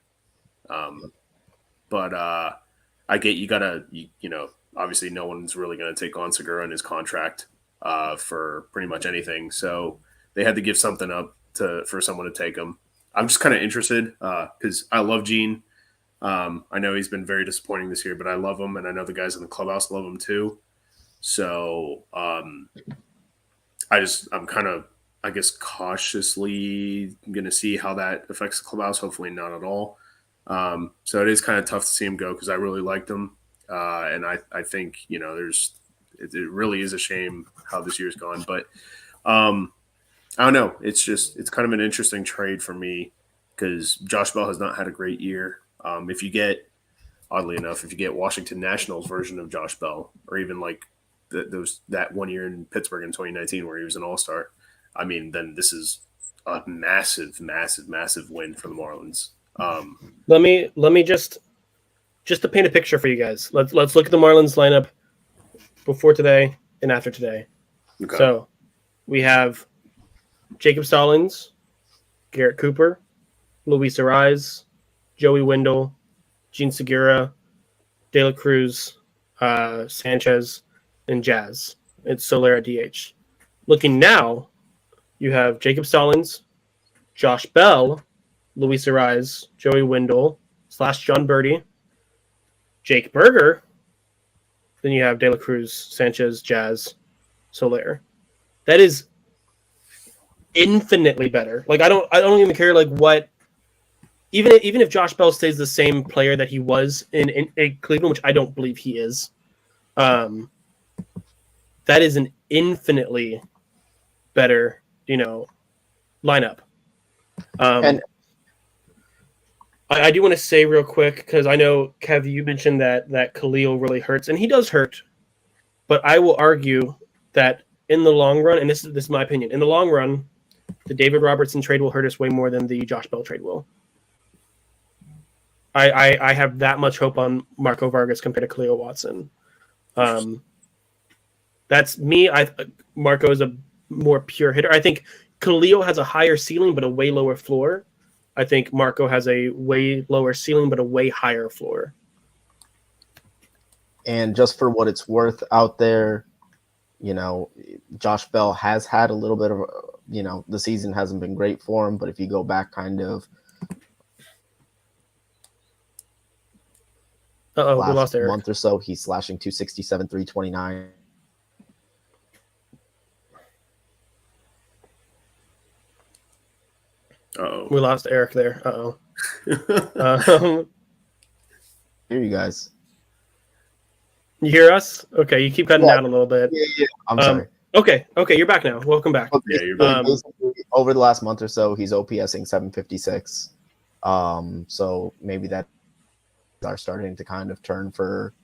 C: But I get you gotta, obviously no one's really going to take on Segura and his contract for pretty much anything. So they had to give something up for someone to take him. I'm just kind of interested because I love Gene. I know he's been very disappointing this year, but I love him, and I know the guys in the clubhouse love him too. So I'm kind of, I guess, cautiously going to see how that affects the clubhouse. Hopefully not at all. So it is kind of tough to see him go because I really liked him. And I think, it really is a shame how this year's gone. But I don't know. It's kind of an interesting trade for me because Josh Bell has not had a great year. Oddly enough, if you get Washington Nationals version of Josh Bell, or even like that 1 year in Pittsburgh in 2019 where he was an all-star, I mean, then this is a massive, massive, massive win for the Marlins.
A: Let me just to paint a picture for you guys. Let's look at the Marlins lineup before today and after today.
C: Okay.
A: So we have Jacob Stallings, Garrett Cooper, Luis Ariz, Joey Wendell, Gene Segura, De La Cruz, Sanchez, and Jazz. It's Soler at DH. Looking now, you have Jacob Stallings, Josh Bell, Luis Ariz, Joey Wendell / John Birdie, Jake Berger. Then you have De La Cruz, Sanchez, Jazz, Soler. That is infinitely better. Like I don't even care like what. Even if Josh Bell stays the same player that he was in Cleveland, which I don't believe he is, that is an infinitely better, lineup. And I do want to say real quick because I know Kev, you mentioned that Khalil really hurts, and he does hurt. But I will argue that in the long run, and this is my opinion, in the long run, the David Robertson trade will hurt us way more than the Josh Bell trade will. I have that much hope on Marco Vargas compared to Khalil Watson. That's me. Marco is a more pure hitter. I think Khalil has a higher ceiling but a way lower floor. I think Marco has a way lower ceiling but a way higher floor.
B: And just for what it's worth out there, Josh Bell has had a little bit of, the season hasn't been great for him. But if you go back kind of
A: We
B: last
A: lost Eric.
B: month or so, he's slashing 267, 329.
A: We lost Eric there.
B: Hear you guys.
A: You hear us? Okay, you keep cutting out a little bit.
B: Yeah. I'm sorry.
A: Okay, you're back now. Welcome back.
B: Okay,
C: Yeah, you're back.
B: Over the last month or so, he's OPSing 756. So maybe that are starting to kind of turn for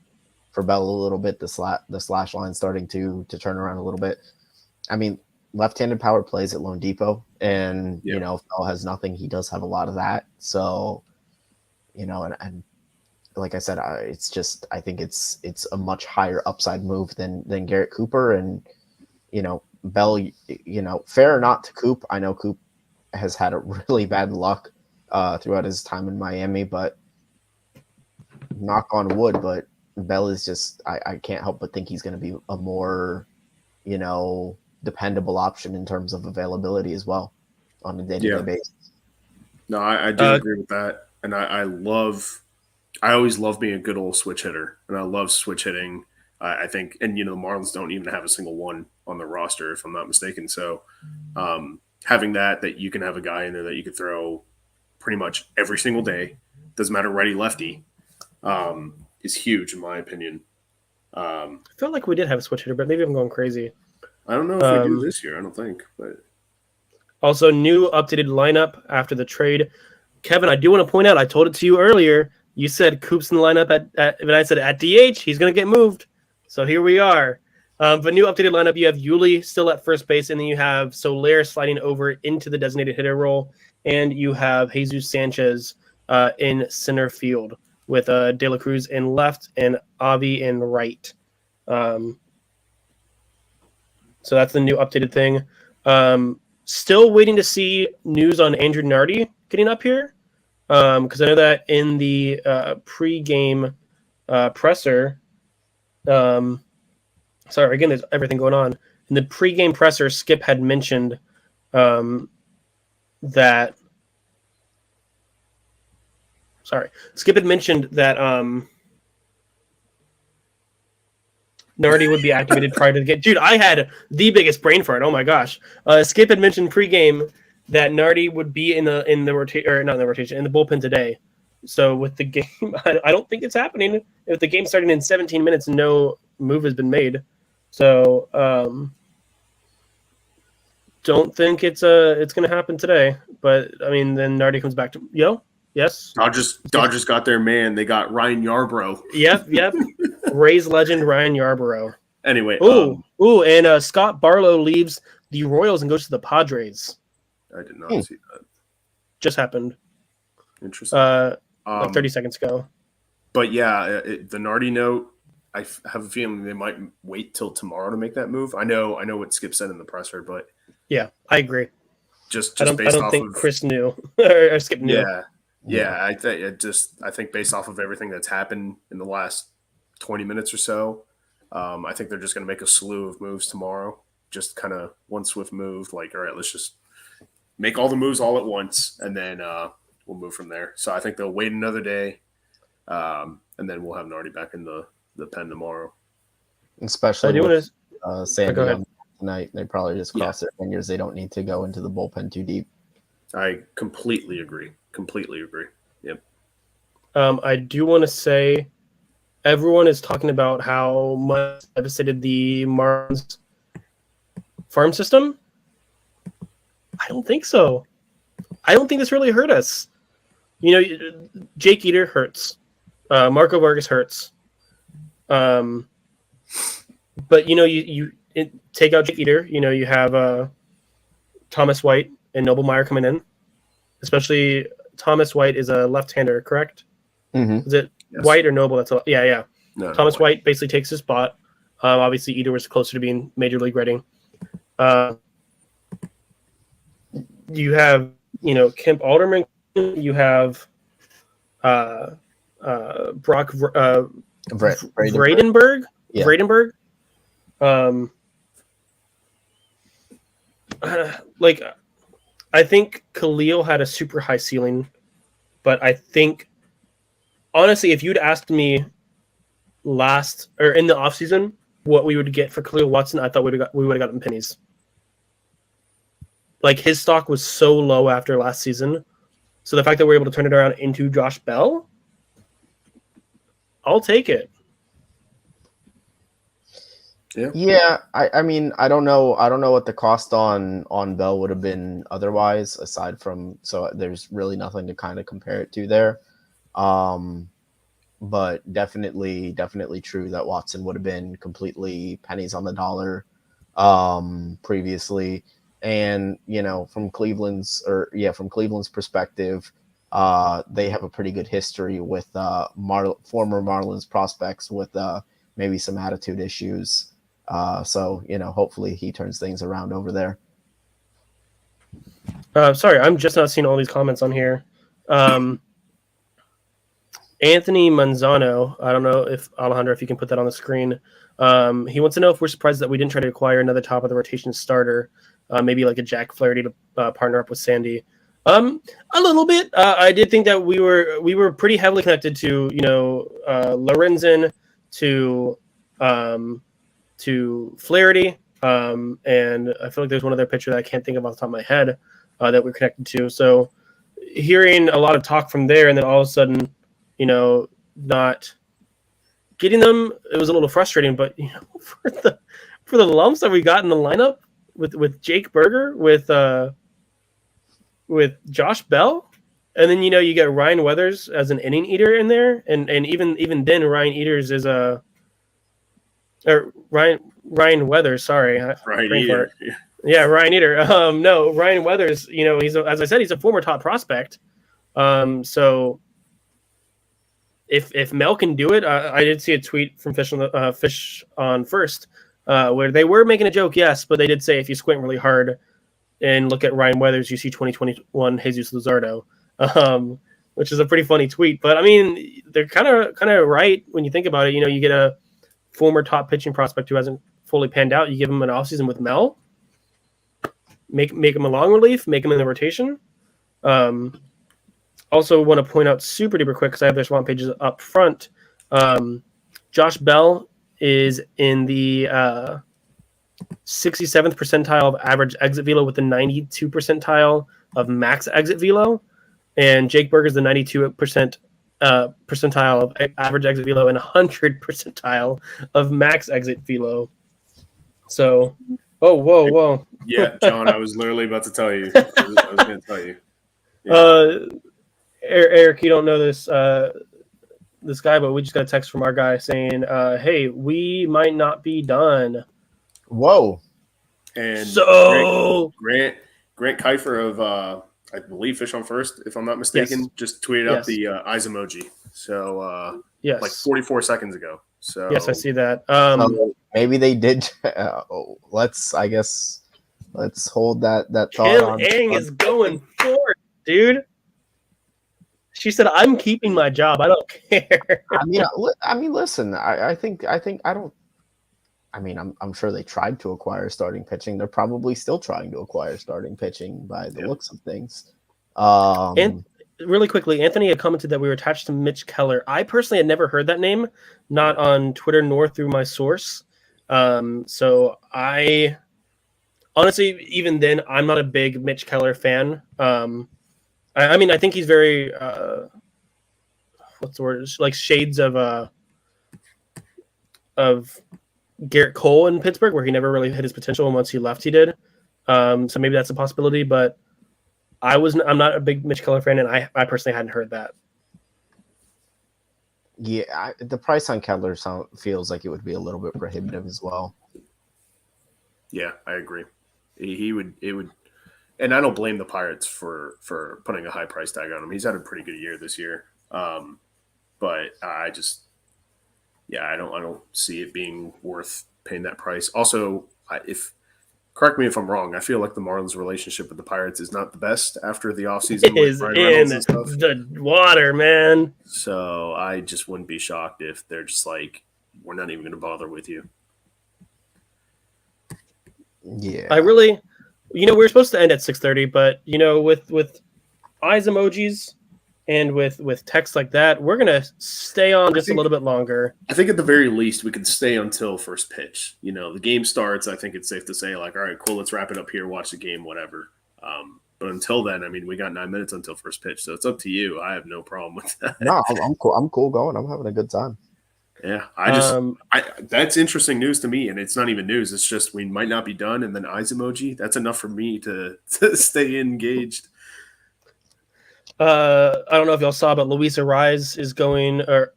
B: Bell a little bit. The slash line starting to turn around a little bit. I mean, left-handed power plays at Lone Depot, and you know, if Bell has nothing, he does have a lot of that. So, you know, and like I said, it's just, I think it's a much higher upside move than Garrett Cooper. And you know, Bell, you know, fair or not to Coop, I know Coop has had a really bad luck throughout his time in Miami, but knock on wood, but Bell is just, I can't help but think he's going to be a more, you know, dependable option in terms of availability as well on a day-to-day basis.
C: No, I do agree with that. And I always love being a good old switch hitter, and I love switch hitting. I think, and you know, the Marlins don't even have a single one on the roster, if I'm not mistaken. So having that you can have a guy in there that you could throw pretty much every single day, doesn't matter righty lefty, is huge in my opinion.
A: I felt like we did have a switch hitter, but maybe I'm going crazy.
C: I don't know if we do this year. I don't think, but
A: also new updated lineup after the trade. Kevin, I do want to point out, I told it to you earlier. You said Coop's in the lineup but I said at DH, he's going to get moved. So here we are. But new updated lineup, you have Yuli still at first base, and then you have Soler sliding over into the designated hitter role, and you have Jesus Sanchez in center field with De La Cruz in left and Avi in right. So that's the new updated thing. Still waiting to see news on Andrew Nardi getting up here, because I know that in the pre-game presser, sorry, again, there's everything going on. In the pre-game presser, Skip had mentioned that. Sorry, Skip had mentioned that Nardi would be activated prior to the game. Dude, I had the biggest brain fart. Oh my gosh. Skip had mentioned pregame that Nardi would be in the rotation, or not in the rotation, in the bullpen today. So with the game, I don't think it's happening. If the game's starting in 17 minutes and no move has been made, so don't think it's going to happen today. But I mean, then Nardi comes back to Yes.
C: Dodgers got their man. They got Ryan Yarbrough.
A: Yep. Rays legend Ryan Yarbrough.
C: Anyway.
A: And Scott Barlow leaves the Royals and goes to the Padres.
C: I did not see that.
A: Just happened.
C: Interesting.
A: Like 30 seconds ago.
C: But yeah, the Nardi note, I have a feeling they might wait till tomorrow to make that move. I know what Skip said in the presser, but
A: yeah, I agree.
C: Just
A: I don't
C: based off
A: think
C: of,
A: Chris knew or Skip knew.
C: Yeah. I think based off of everything that's happened in the last 20 minutes or so, I think they're just going to make a slew of moves tomorrow. Just kind of one swift move. Like, all right, let's just make all the moves all at once, and then we'll move from there. So I think they'll wait another day, and then we'll have Nardi back in the pen tomorrow.
B: Especially with Sandy tonight, they probably just cross their fingers. They don't need to go into the bullpen too deep.
C: I completely agree. Yep.
A: I do want to say everyone is talking about how much devastated the Marlins farm system. I don't think so. I don't think this really hurt us. You know, Jake Eater hurts. Marco Vargas hurts. But, you know, you take out Jake Eater. You know, you have Thomas White and Noble Meyer coming in. Especially Thomas White is a left-hander, correct?
B: Mm-hmm.
A: Is it White or Noble? Yeah.
C: No,
A: Thomas White basically takes his spot. Obviously, Eater was closer to being major league ready. You have, you know, Kemp Alderman. You have Brock Vredenberg.
B: Yeah.
A: Vredenberg. Like, I think Khalil had a super high ceiling, but I think, honestly, if you'd asked me last or in the offseason what we would get for Khalil Watson, I thought we would have gotten pennies. Like his stock was so low after last season. So the fact that we're able to turn it around into Josh Bell, I'll take it.
B: Yeah. I mean, I don't know what the cost on Bell would have been otherwise, aside from, so there's really nothing to kind of compare it to there. But definitely true that Watson would have been completely pennies on the dollar previously. And, from Cleveland's perspective, they have a pretty good history with former Marlins prospects with maybe some attitude issues. So, hopefully he turns things around over there.
A: Sorry, I'm just not seeing all these comments on here. Anthony Manzano, I don't know if Alejandro, if you can put that on the screen. He wants to know if we're surprised that we didn't try to acquire another top of the rotation starter, maybe like a Jack Flaherty to partner up with Sandy. A little bit. I did think that we were pretty heavily connected to Lorenzen, to Flaherty, and I feel like there's one other pitcher that I can't think of off the top of my head that we're connected to. So hearing a lot of talk from there, and then all of a sudden, not getting them, it was a little frustrating. But for the lumps that we got in the lineup with Jake Berger, with Josh Bell, and then you get Ryan Weathers as an inning eater in there, and even then Ryan Eaters is Ryan Weathers. Sorry,
C: Ryan Eater.
A: Yeah, Ryan Eater. No, Ryan Weathers. He's as I said, he's a former top prospect. So if Mel can do it, I did see a tweet from Fish on First, where they were making a joke, yes, but they did say if you squint really hard and look at Ryan Weathers, you see 2021 Jesus Luzardo, which is a pretty funny tweet. But I mean, they're kind of right when you think about it. You get a former top pitching prospect who hasn't fully panned out. You give him an offseason with Mel, make him a long relief, make him in the rotation. Also want to point out super duper quick, because I have their swamp pages up front. Josh Bell is in the 67th percentile of average exit velo with the 92 percentile of max exit velo. And Jake Berger is the 92% percentile of average exit velo and 100 percentile of max exit velo. So, whoa.
C: Yeah, John, I was literally about to tell you. I was going to tell you. Yeah.
A: Eric, you don't know this guy, but we just got a text from our guy saying, hey, we might not be done.
B: Whoa.
C: And
A: so
C: Grant Keifer of I believe Fish on First, if I'm not mistaken,
A: yes.
C: just tweeted out the eyes emoji. So
A: yes,
C: like 44 seconds ago. So
A: yes, I see that.
B: So maybe they did. Let's hold that thought.
A: Kim Ang is going forward, dude. She said, "I'm keeping my job. I don't care."
B: I mean, listen. I think I don't. I mean, I'm sure they tried to acquire starting pitching. They're probably still trying to acquire starting pitching by the looks of things.
A: And really quickly, Anthony had commented that we were attached to Mitch Keller. I personally had never heard that name, not on Twitter nor through my source. So I honestly, even then, I'm not a big Mitch Keller fan. I mean, I think he's very what's the word? Like shades of Garrett Cole in Pittsburgh, where he never really hit his potential, and once he left, he did. So maybe that's a possibility, but I'm not a big Mitch Keller fan, and I personally hadn't heard that.
B: Yeah, the price on Keller feels like it would be a little bit prohibitive as well.
C: Yeah, I agree. It would, and I don't blame the Pirates for putting a high price tag on him. He's had a pretty good year this year, but I just. Yeah, I don't see it being worth paying that price. Also, correct me if I'm wrong, I feel like the Marlins' relationship with the Pirates is not the best after the offseason.
A: It is in the water, man.
C: So I just wouldn't be shocked if they're just like, we're not even going to bother with you.
B: Yeah,
A: I really, we were supposed to end at 6:30, but with eyes emojis And with text like that, we're gonna stay on just a little bit longer.
C: I think at the very least we could stay until first pitch. You know, the game starts. I think it's safe to say, like, all right, cool, let's wrap it up here, watch the game, whatever. But until then, I mean, we got 9 minutes until first pitch, so it's up to you. I have no problem with that.
B: No, I'm cool. I'm cool going. I'm having a good time.
C: Yeah, that's interesting news to me, and it's not even news. It's just we might not be done, and then eyes emoji. That's enough for me to stay engaged.
A: I don't know if y'all saw, but Luis Urias, is going to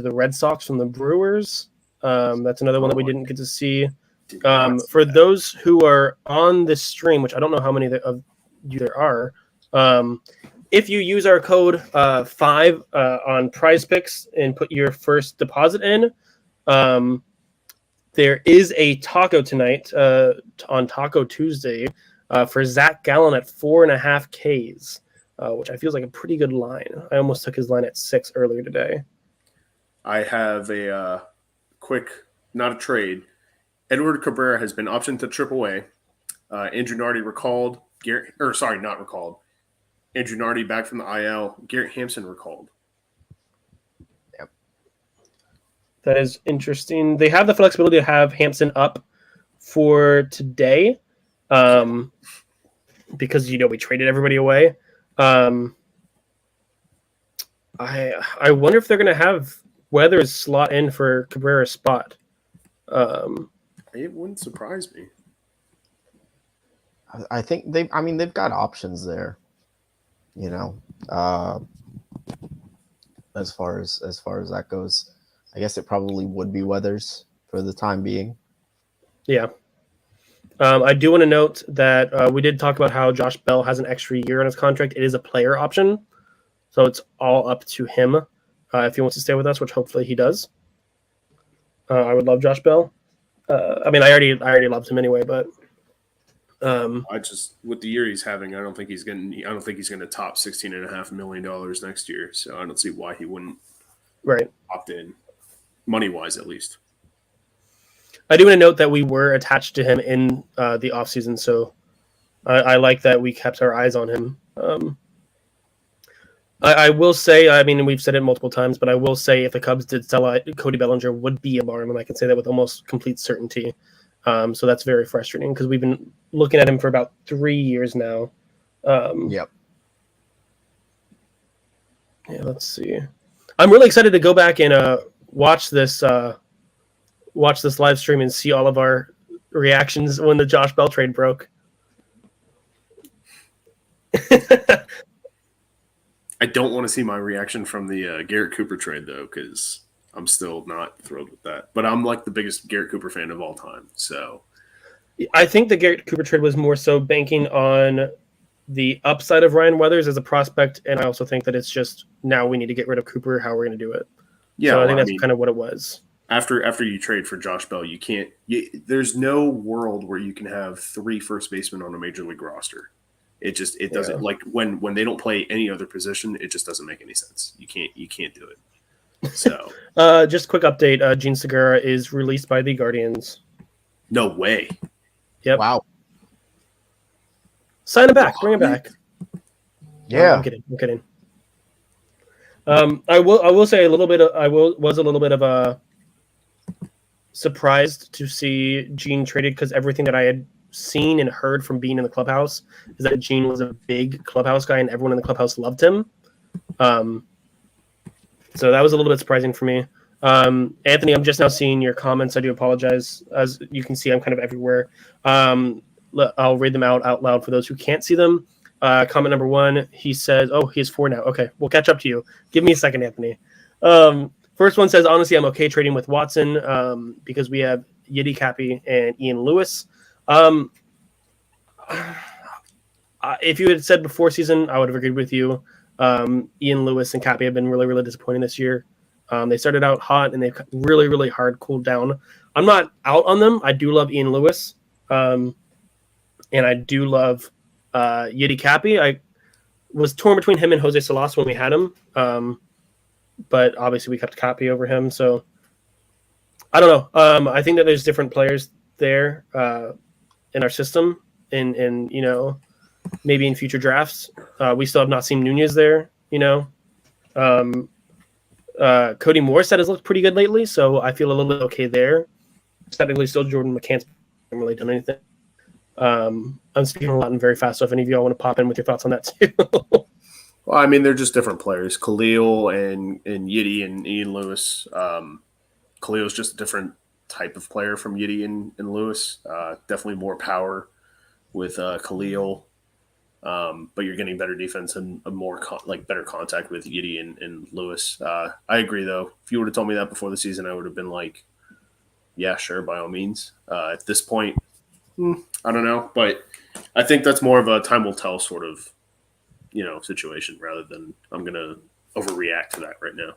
A: the Red Sox from the Brewers. That's another one that we didn't get to see. For those who are on this stream, which I don't know how many of you there are, if you use our code 5 on Prize Picks and put your first deposit in, there is a taco tonight on Taco Tuesday for Zach Gallen at 4.5 Ks, which I feel like a pretty good line. I almost took his line at 6 earlier today.
C: I have a quick, not a trade. Edward Cabrera has been optioned to AAA. Andrew Nardi recalled. Not recalled. Andrew Nardi back from the IL. Garrett Hampson recalled.
B: Yep.
A: That is interesting. They have the flexibility to have Hampson up for today, because we traded everybody away. I wonder if they're going to have Weathers slot in for Cabrera's spot.
C: It wouldn't surprise me.
B: I think they've got options there. As far as that goes, I guess it probably would be Weathers for the time being.
A: Yeah. I do want to note that we did talk about how Josh Bell has an extra year on his contract. It is a player option, so it's all up to him if he wants to stay with us, which hopefully he does. I would love Josh Bell. I already loved him anyway, but
C: I just, with the year he's having, I don't think he's going to top $16.5 million next year. So I don't see why he wouldn't opt in, money wise at least.
A: I do want to note that we were attached to him in the offseason, so I like that we kept our eyes on him. I will say, we've said it multiple times, but I will say if the Cubs did sell out, Cody Bellinger would be alarmed, and I can say that with almost complete certainty. So that's very frustrating because we've been looking at him for about 3 years now.
B: Yep.
A: Yeah, let's see. I'm really excited to go back and watch this live stream and see all of our reactions when the Josh Bell trade broke.
C: I don't want to see my reaction from the Garrett Cooper trade, though, because I'm still not thrilled with that. But I'm like the biggest Garrett Cooper fan of all time. So
A: I think the Garrett Cooper trade was more so banking on the upside of Ryan Weathers as a prospect, and I also think that it's just now we need to get rid of Cooper. How we're going to do it? Yeah, so I think that's kind of what it was.
C: After you trade for Josh Bell, you can't. There's no world where you can have 3 first basemen on a major league roster. It doesn't, like when they don't play any other position, it just doesn't make any sense. You can't do it. So
A: just quick update: Gene Segura is released by the Guardians.
C: No way.
A: Yep.
B: Wow.
A: Sign him back. Bring him back.
B: Yeah.
A: I'm kidding. I will say was a little bit of a surprised to see Gene traded because everything that I had seen and heard from being in the clubhouse is that Gene was a big clubhouse guy and everyone in the clubhouse loved him. So that was a little bit surprising for me. Anthony, I'm just now seeing your comments. I do apologize. As you can see, I'm kind of everywhere. I'll read them out loud for those who can't see them. Comment number 1, he says, he has 4 now. Okay, we'll catch up to you. Give me a second, Anthony. First one says, honestly, I'm okay trading with Watson because we have Yiddy Cappy and Ian Lewis. If you had said before season, I would have agreed with you. Ian Lewis and Cappy have been really, really disappointing this year. They started out hot and they've really, really hard cooled down. I'm not out on them. I do love Ian Lewis. And I do love Yiddy Cappy. I was torn between him and Jose Salas when we had him. But obviously we kept Cappy over him. So I don't know. I think that there's different players there in our system. And maybe in future drafts. We still have not seen Nunez there, Cody Morissette has looked pretty good lately, so I feel a little bit okay there. Technically, still Jordan McCants hasn't really done anything. I'm speaking a lot and very fast, so if any of y'all want to pop in with your thoughts on that too.
C: Well, I mean, they're just different players. Khalil and Yiddy and Ian Lewis. Khalil's just a different type of player from Yiddy and Lewis. Definitely more power with Khalil, but you're getting better defense and a more better contact with Yiddy and Lewis. I agree, though. If you would have told me that before the season, I would have been like, yeah, sure, by all means. At this point, I don't know, but I think that's more of a time will tell sort of, situation rather than I'm going to overreact to that right now.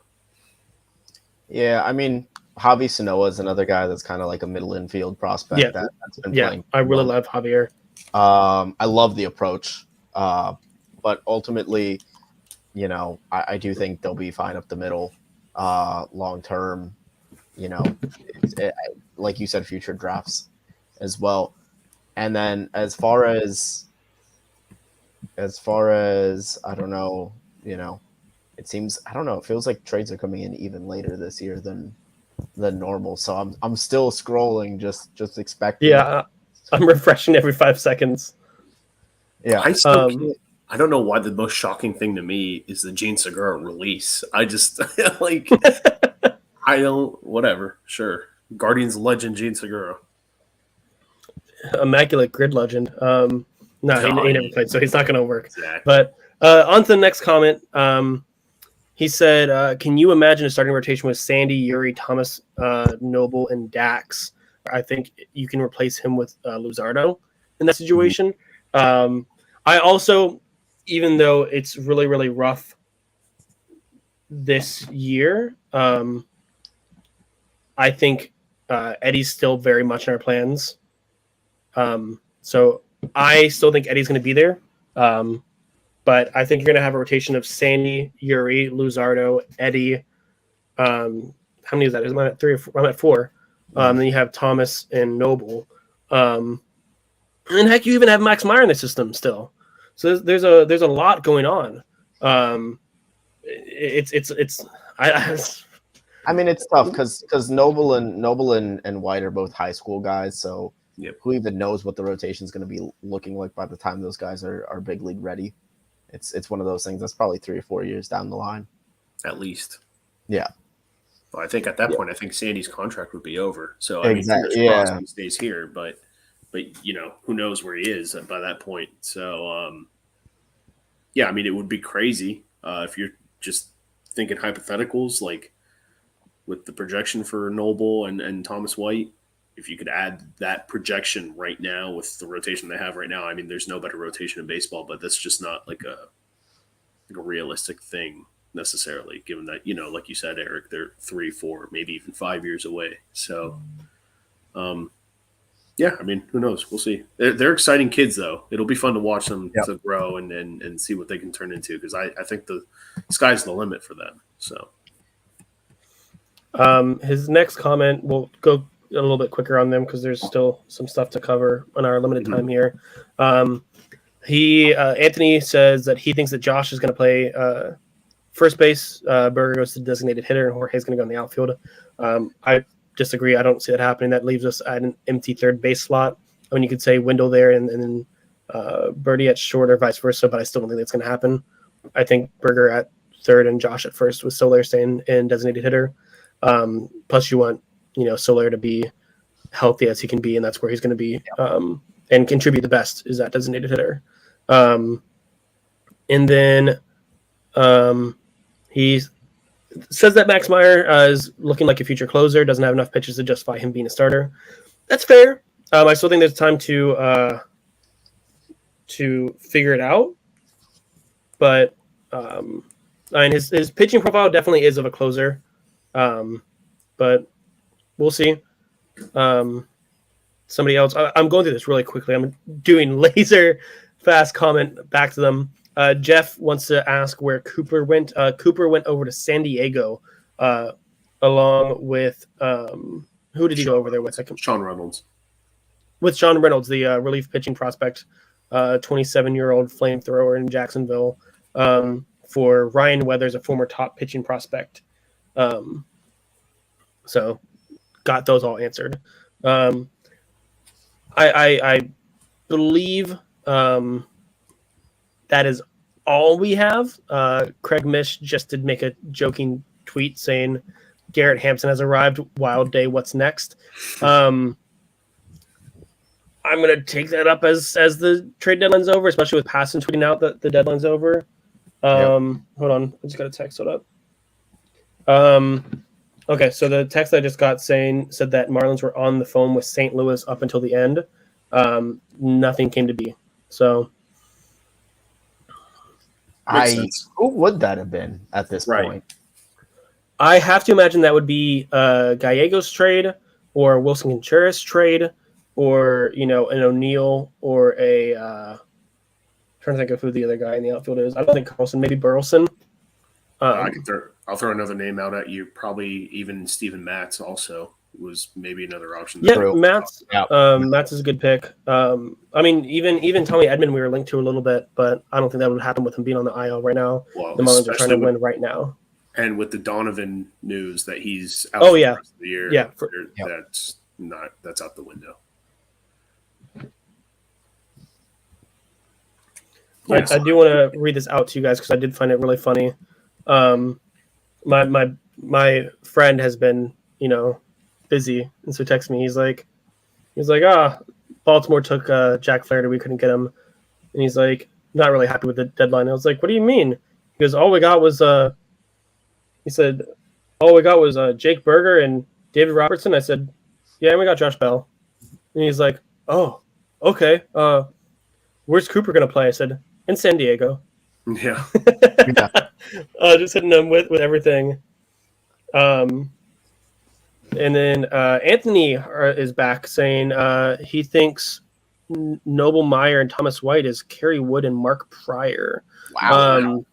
B: Yeah, I mean, Javi Sanoa is another guy that's kind of like a middle infield prospect.
A: Yeah,
B: that's been playing.
A: I really love Javier.
B: I love the approach, but ultimately, I do think they'll be fine up the middle, long term. Like you said, future drafts as well. And then as far as I don't know, it seems, I don't know, it feels like trades are coming in even later this year than normal. So I'm still scrolling, just expecting.
A: Yeah, I'm refreshing every 5 seconds.
B: Yeah,
C: I don't know why the most shocking thing to me is the Gene Segura release. I just I don't. Whatever. Sure, Guardians legend Gene Segura.
A: Immaculate grid legend. No, he never played, so he's not going to work.
C: Exactly.
A: But on to the next comment. He said, "Can you imagine a starting rotation with Sandy, Yuri, Thomas, Noble, and Dax? I think you can replace him with Luzardo in that situation." I also, even though it's really, really rough this year, I think Eddie's still very much in our plans. So I still think Eddie's going to be there. But I think you're going to have a rotation of Sandy, Yuri, Luzardo, Eddie. How many is that? I'm at 3 or 4. I'm at 4. Then you have Thomas and Noble. And heck, you even have Max Meyer in the system still. So there's a lot going on.
B: I mean, it's tough because Noble and White are both high school guys. So who even knows what the rotation is going to be looking like by the time those guys are big league ready? It's one of those things that's probably 3 or 4 years down the line,
C: at least.
B: Yeah.
C: Well, I think at that point, I think Sandy's contract would be over. So
B: exactly,
C: he stays here, but who knows where he is by that point. So I mean, it would be crazy if you're just thinking hypotheticals, like with the projection for Noble and Thomas White. If you could add that projection right now with the rotation they have right now, I mean, there's no better rotation in baseball, but that's just not like a realistic thing necessarily, given that, like you said, Eric, they're 3, 4, maybe even 5 years away. So, I mean, who knows? We'll see. They're exciting kids, though. It'll be fun to watch them to grow and see what they can turn into, because I think the sky's the limit for them. So,
A: his next comment, we'll go a little bit quicker on them because there's still some stuff to cover on our limited time here. Anthony says that he thinks that Josh is going to play first base. Berger goes to designated hitter, and Jorge's going to go in the outfield. I disagree. I don't see that happening. That leaves us at an empty third base slot. I mean, you could say Wendell there and then Birdie at short or vice versa, but I still don't think that's going to happen. I think Berger at third and Josh at first with Soler staying in designated hitter. Plus, you want Soler to be healthy as he can be, and that's where he's going to be and contribute the best is that designated hitter. And then he says that Max Meyer is looking like a future closer, doesn't have enough pitches to justify him being a starter. That's fair. I still think there's time to figure it out, but I mean his pitching profile definitely is of a closer, but we'll see. Somebody else. I'm going through this really quickly. I'm doing laser fast comment back to them. Jeff wants to ask where Cooper went. Cooper went over to San Diego, along with who did he go over there with?
C: Sean Reynolds.
A: With Sean Reynolds, the relief pitching prospect 27-year-old flamethrower in Jacksonville, for Ryan Weathers, a former top pitching prospect. So got those all answered. I believe that is all we have. Craig Mish just did make a joking tweet saying Garrett Hampson has arrived. Wild day. What's next? I'm going to take that up as the trade deadline's over, especially with Passan tweeting out that the deadline's over. Hold on. I just got a text up. Okay, so the text I just got said that Marlins were on the phone with St. Louis up until the end. Nothing came to be. So
B: who would that have been at this point?
A: I have to imagine that would be Gallegos trade or Wilson Contreras trade, or an O'Neill, or a trying to think of who the other guy in the outfield is. I don't think Carlson, maybe Burleson.
C: I'll throw another name out at you. Probably even Steven Matz also was maybe another option.
A: Yeah, Matz. Matz is a good pick. I mean, even Tommy Edman we were linked to a little bit, but I don't think that would happen with him being on the IL right now.
C: Well,
A: the Marlins are trying to win right now.
C: And with the Donovan news that he's out
A: for
C: the rest of the year, that's out the window.
A: I do want to read this out to you guys because I did find it really funny. My friend has been, busy, and so he texted me. He's like, Baltimore took Jack Flaherty. We couldn't get him, and he's like, not really happy with the deadline. I was like, what do you mean? He goes, all we got was Jake Berger and David Robertson. I said, yeah, and we got Josh Bell. And he's like, oh, okay. Where's Cooper gonna play? I said, in San Diego.
C: Yeah.
A: Just hitting them with everything. And then Anthony is back saying he thinks Noble Meyer and Thomas White is Kerry Wood and Mark Pryor.
B: Wow.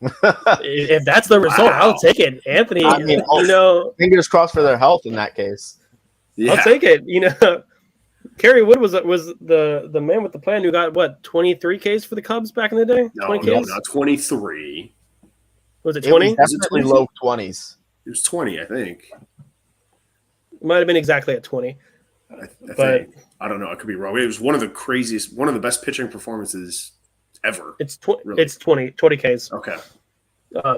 A: If that's the result, I'll take it. Anthony,
B: I mean, fingers crossed for their health in that case.
A: Yeah. I'll take it. Kerry Wood was the man with the plan who got 23 Ks for the Cubs back in the day.
C: No, not 23.
A: Was it 20?
B: Definitely low 20s.
C: It was 20, I think.
A: It might have been exactly at 20.
C: I think. I don't know. I could be wrong. It was one of the best pitching performances ever.
A: It's 20 Ks.
C: Okay. I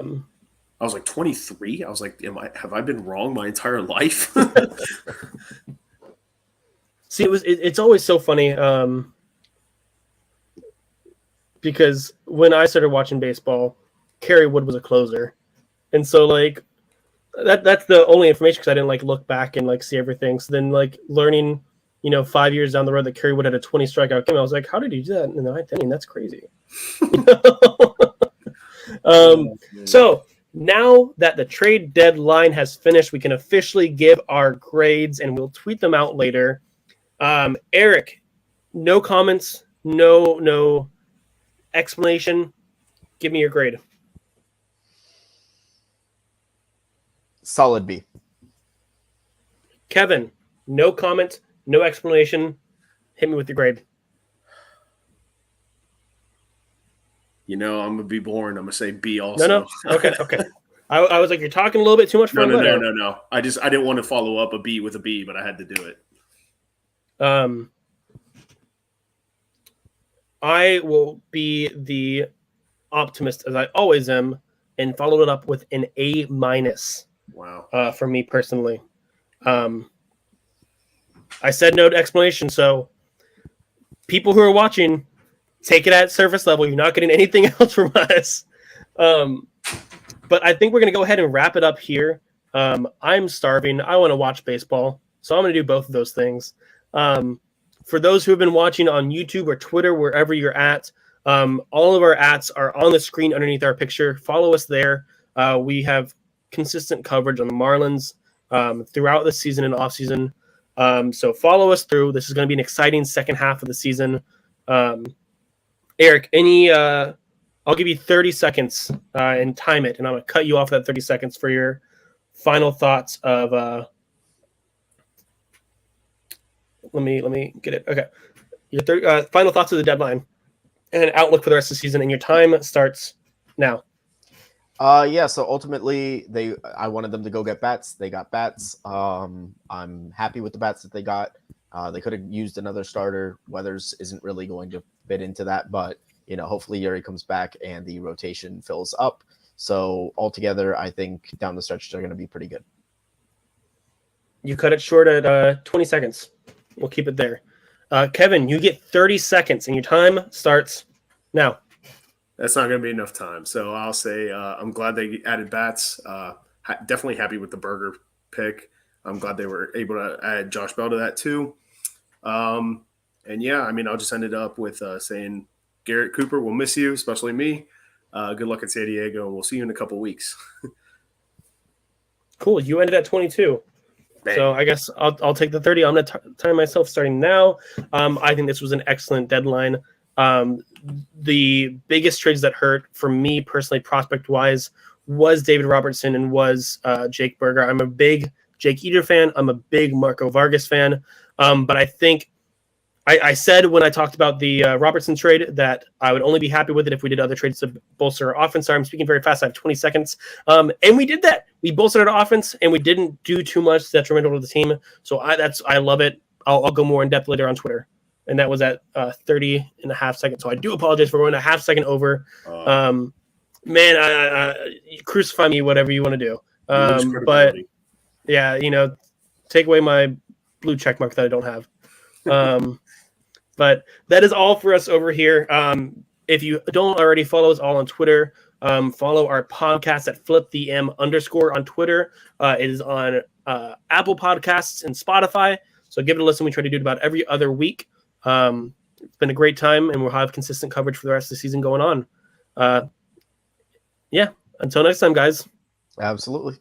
C: was like 23. I was like, have I been wrong my entire life?
A: See, it's always so funny because when I started watching baseball, Kerry Wood was a closer, and so that's the only information because I didn't look back and see everything. So then learning, 5 years down the road that Kerry Wood had a 20 strikeout game, I was like, how did he do that in the ninth inning? That's crazy. So now that the trade deadline has finished, we can officially give our grades, and we'll tweet them out later. Eric, no comments, no explanation. Give me your grade.
B: Solid B.
A: Kevin, no comment, no explanation. Hit me with your grade.
C: I'm going to be boring. I'm going to say B also.
A: No. Okay. I was like, you're talking a little bit too much for
C: No. I didn't want to follow up a B with a B, but I had to do it.
A: I will be the optimist as I always am and followed it up with an A-.
C: Wow.
A: For me personally. I said no to explanation, so people who are watching, take it at surface level. You're not getting anything else from us. But I think we're going to go ahead and wrap it up here. I'm starving. I want to watch baseball, so I'm going to do both of those things. For those who have been watching on YouTube or Twitter, wherever you're at, all of our ats are on the screen underneath our picture. Follow us there. We have consistent coverage on the Marlins throughout the season and off season. So follow us through. This is going to be an exciting second half of the season. Eric, I'll give you 30 seconds and time it, and I'm going to cut you off that 30 seconds for your final thoughts of let me get it. Okay. Your final thoughts of the deadline. and outlook for the rest of the season. And your time starts now.
B: Yeah, so ultimately I wanted them to go get bats. They got bats. I'm happy with the bats that they got. They could have used another starter. Weathers isn't really going to fit into that, but hopefully Yuri comes back and the rotation fills up. So altogether, I think down the stretch they're going to be pretty good.
A: You cut it short at 20 seconds. We'll keep it there. Kevin, you get 30 seconds, and your time starts now.
C: That's not going to be enough time. So I'll say I'm glad they added bats. Definitely happy with the Burger pick. I'm glad they were able to add Josh Bell to that too. And yeah, I mean, I'll just end it up with saying, Garrett Cooper, we'll miss you, especially me. Good luck at San Diego, and we'll see you in a couple weeks.
A: Cool. You ended at 22.
C: Bang.
A: So I guess I'll take the 30. I'm going to time myself starting now. I think this was an excellent deadline. The biggest trades that hurt for me personally, prospect-wise, was David Robertson and was Jake Berger. I'm a big Jake Eater fan. I'm a big Marco Vargas fan. But I think I said when I talked about the Robertson trade that I would only be happy with it if we did other trades to bolster our offense. Sorry, I'm speaking very fast. I have 20 seconds. And we did that. We bolstered our offense, and we didn't do too much detrimental to the team. So I love it. I'll go more in depth later on Twitter. And that was at 30 and a half seconds. So I do apologize for going a half second over. Man, I crucify me, whatever you want to do. But yeah, take away my blue check mark that I don't have. But that is all for us over here. If you don't already follow us all on Twitter, follow our podcast at @FlipTheM_ on Twitter. It is on Apple Podcasts and Spotify. So give it a listen. We try to do it about every other week. It's been a great time, and we'll have consistent coverage for the rest of the season going on. Yeah. Until next time, guys.
B: Absolutely.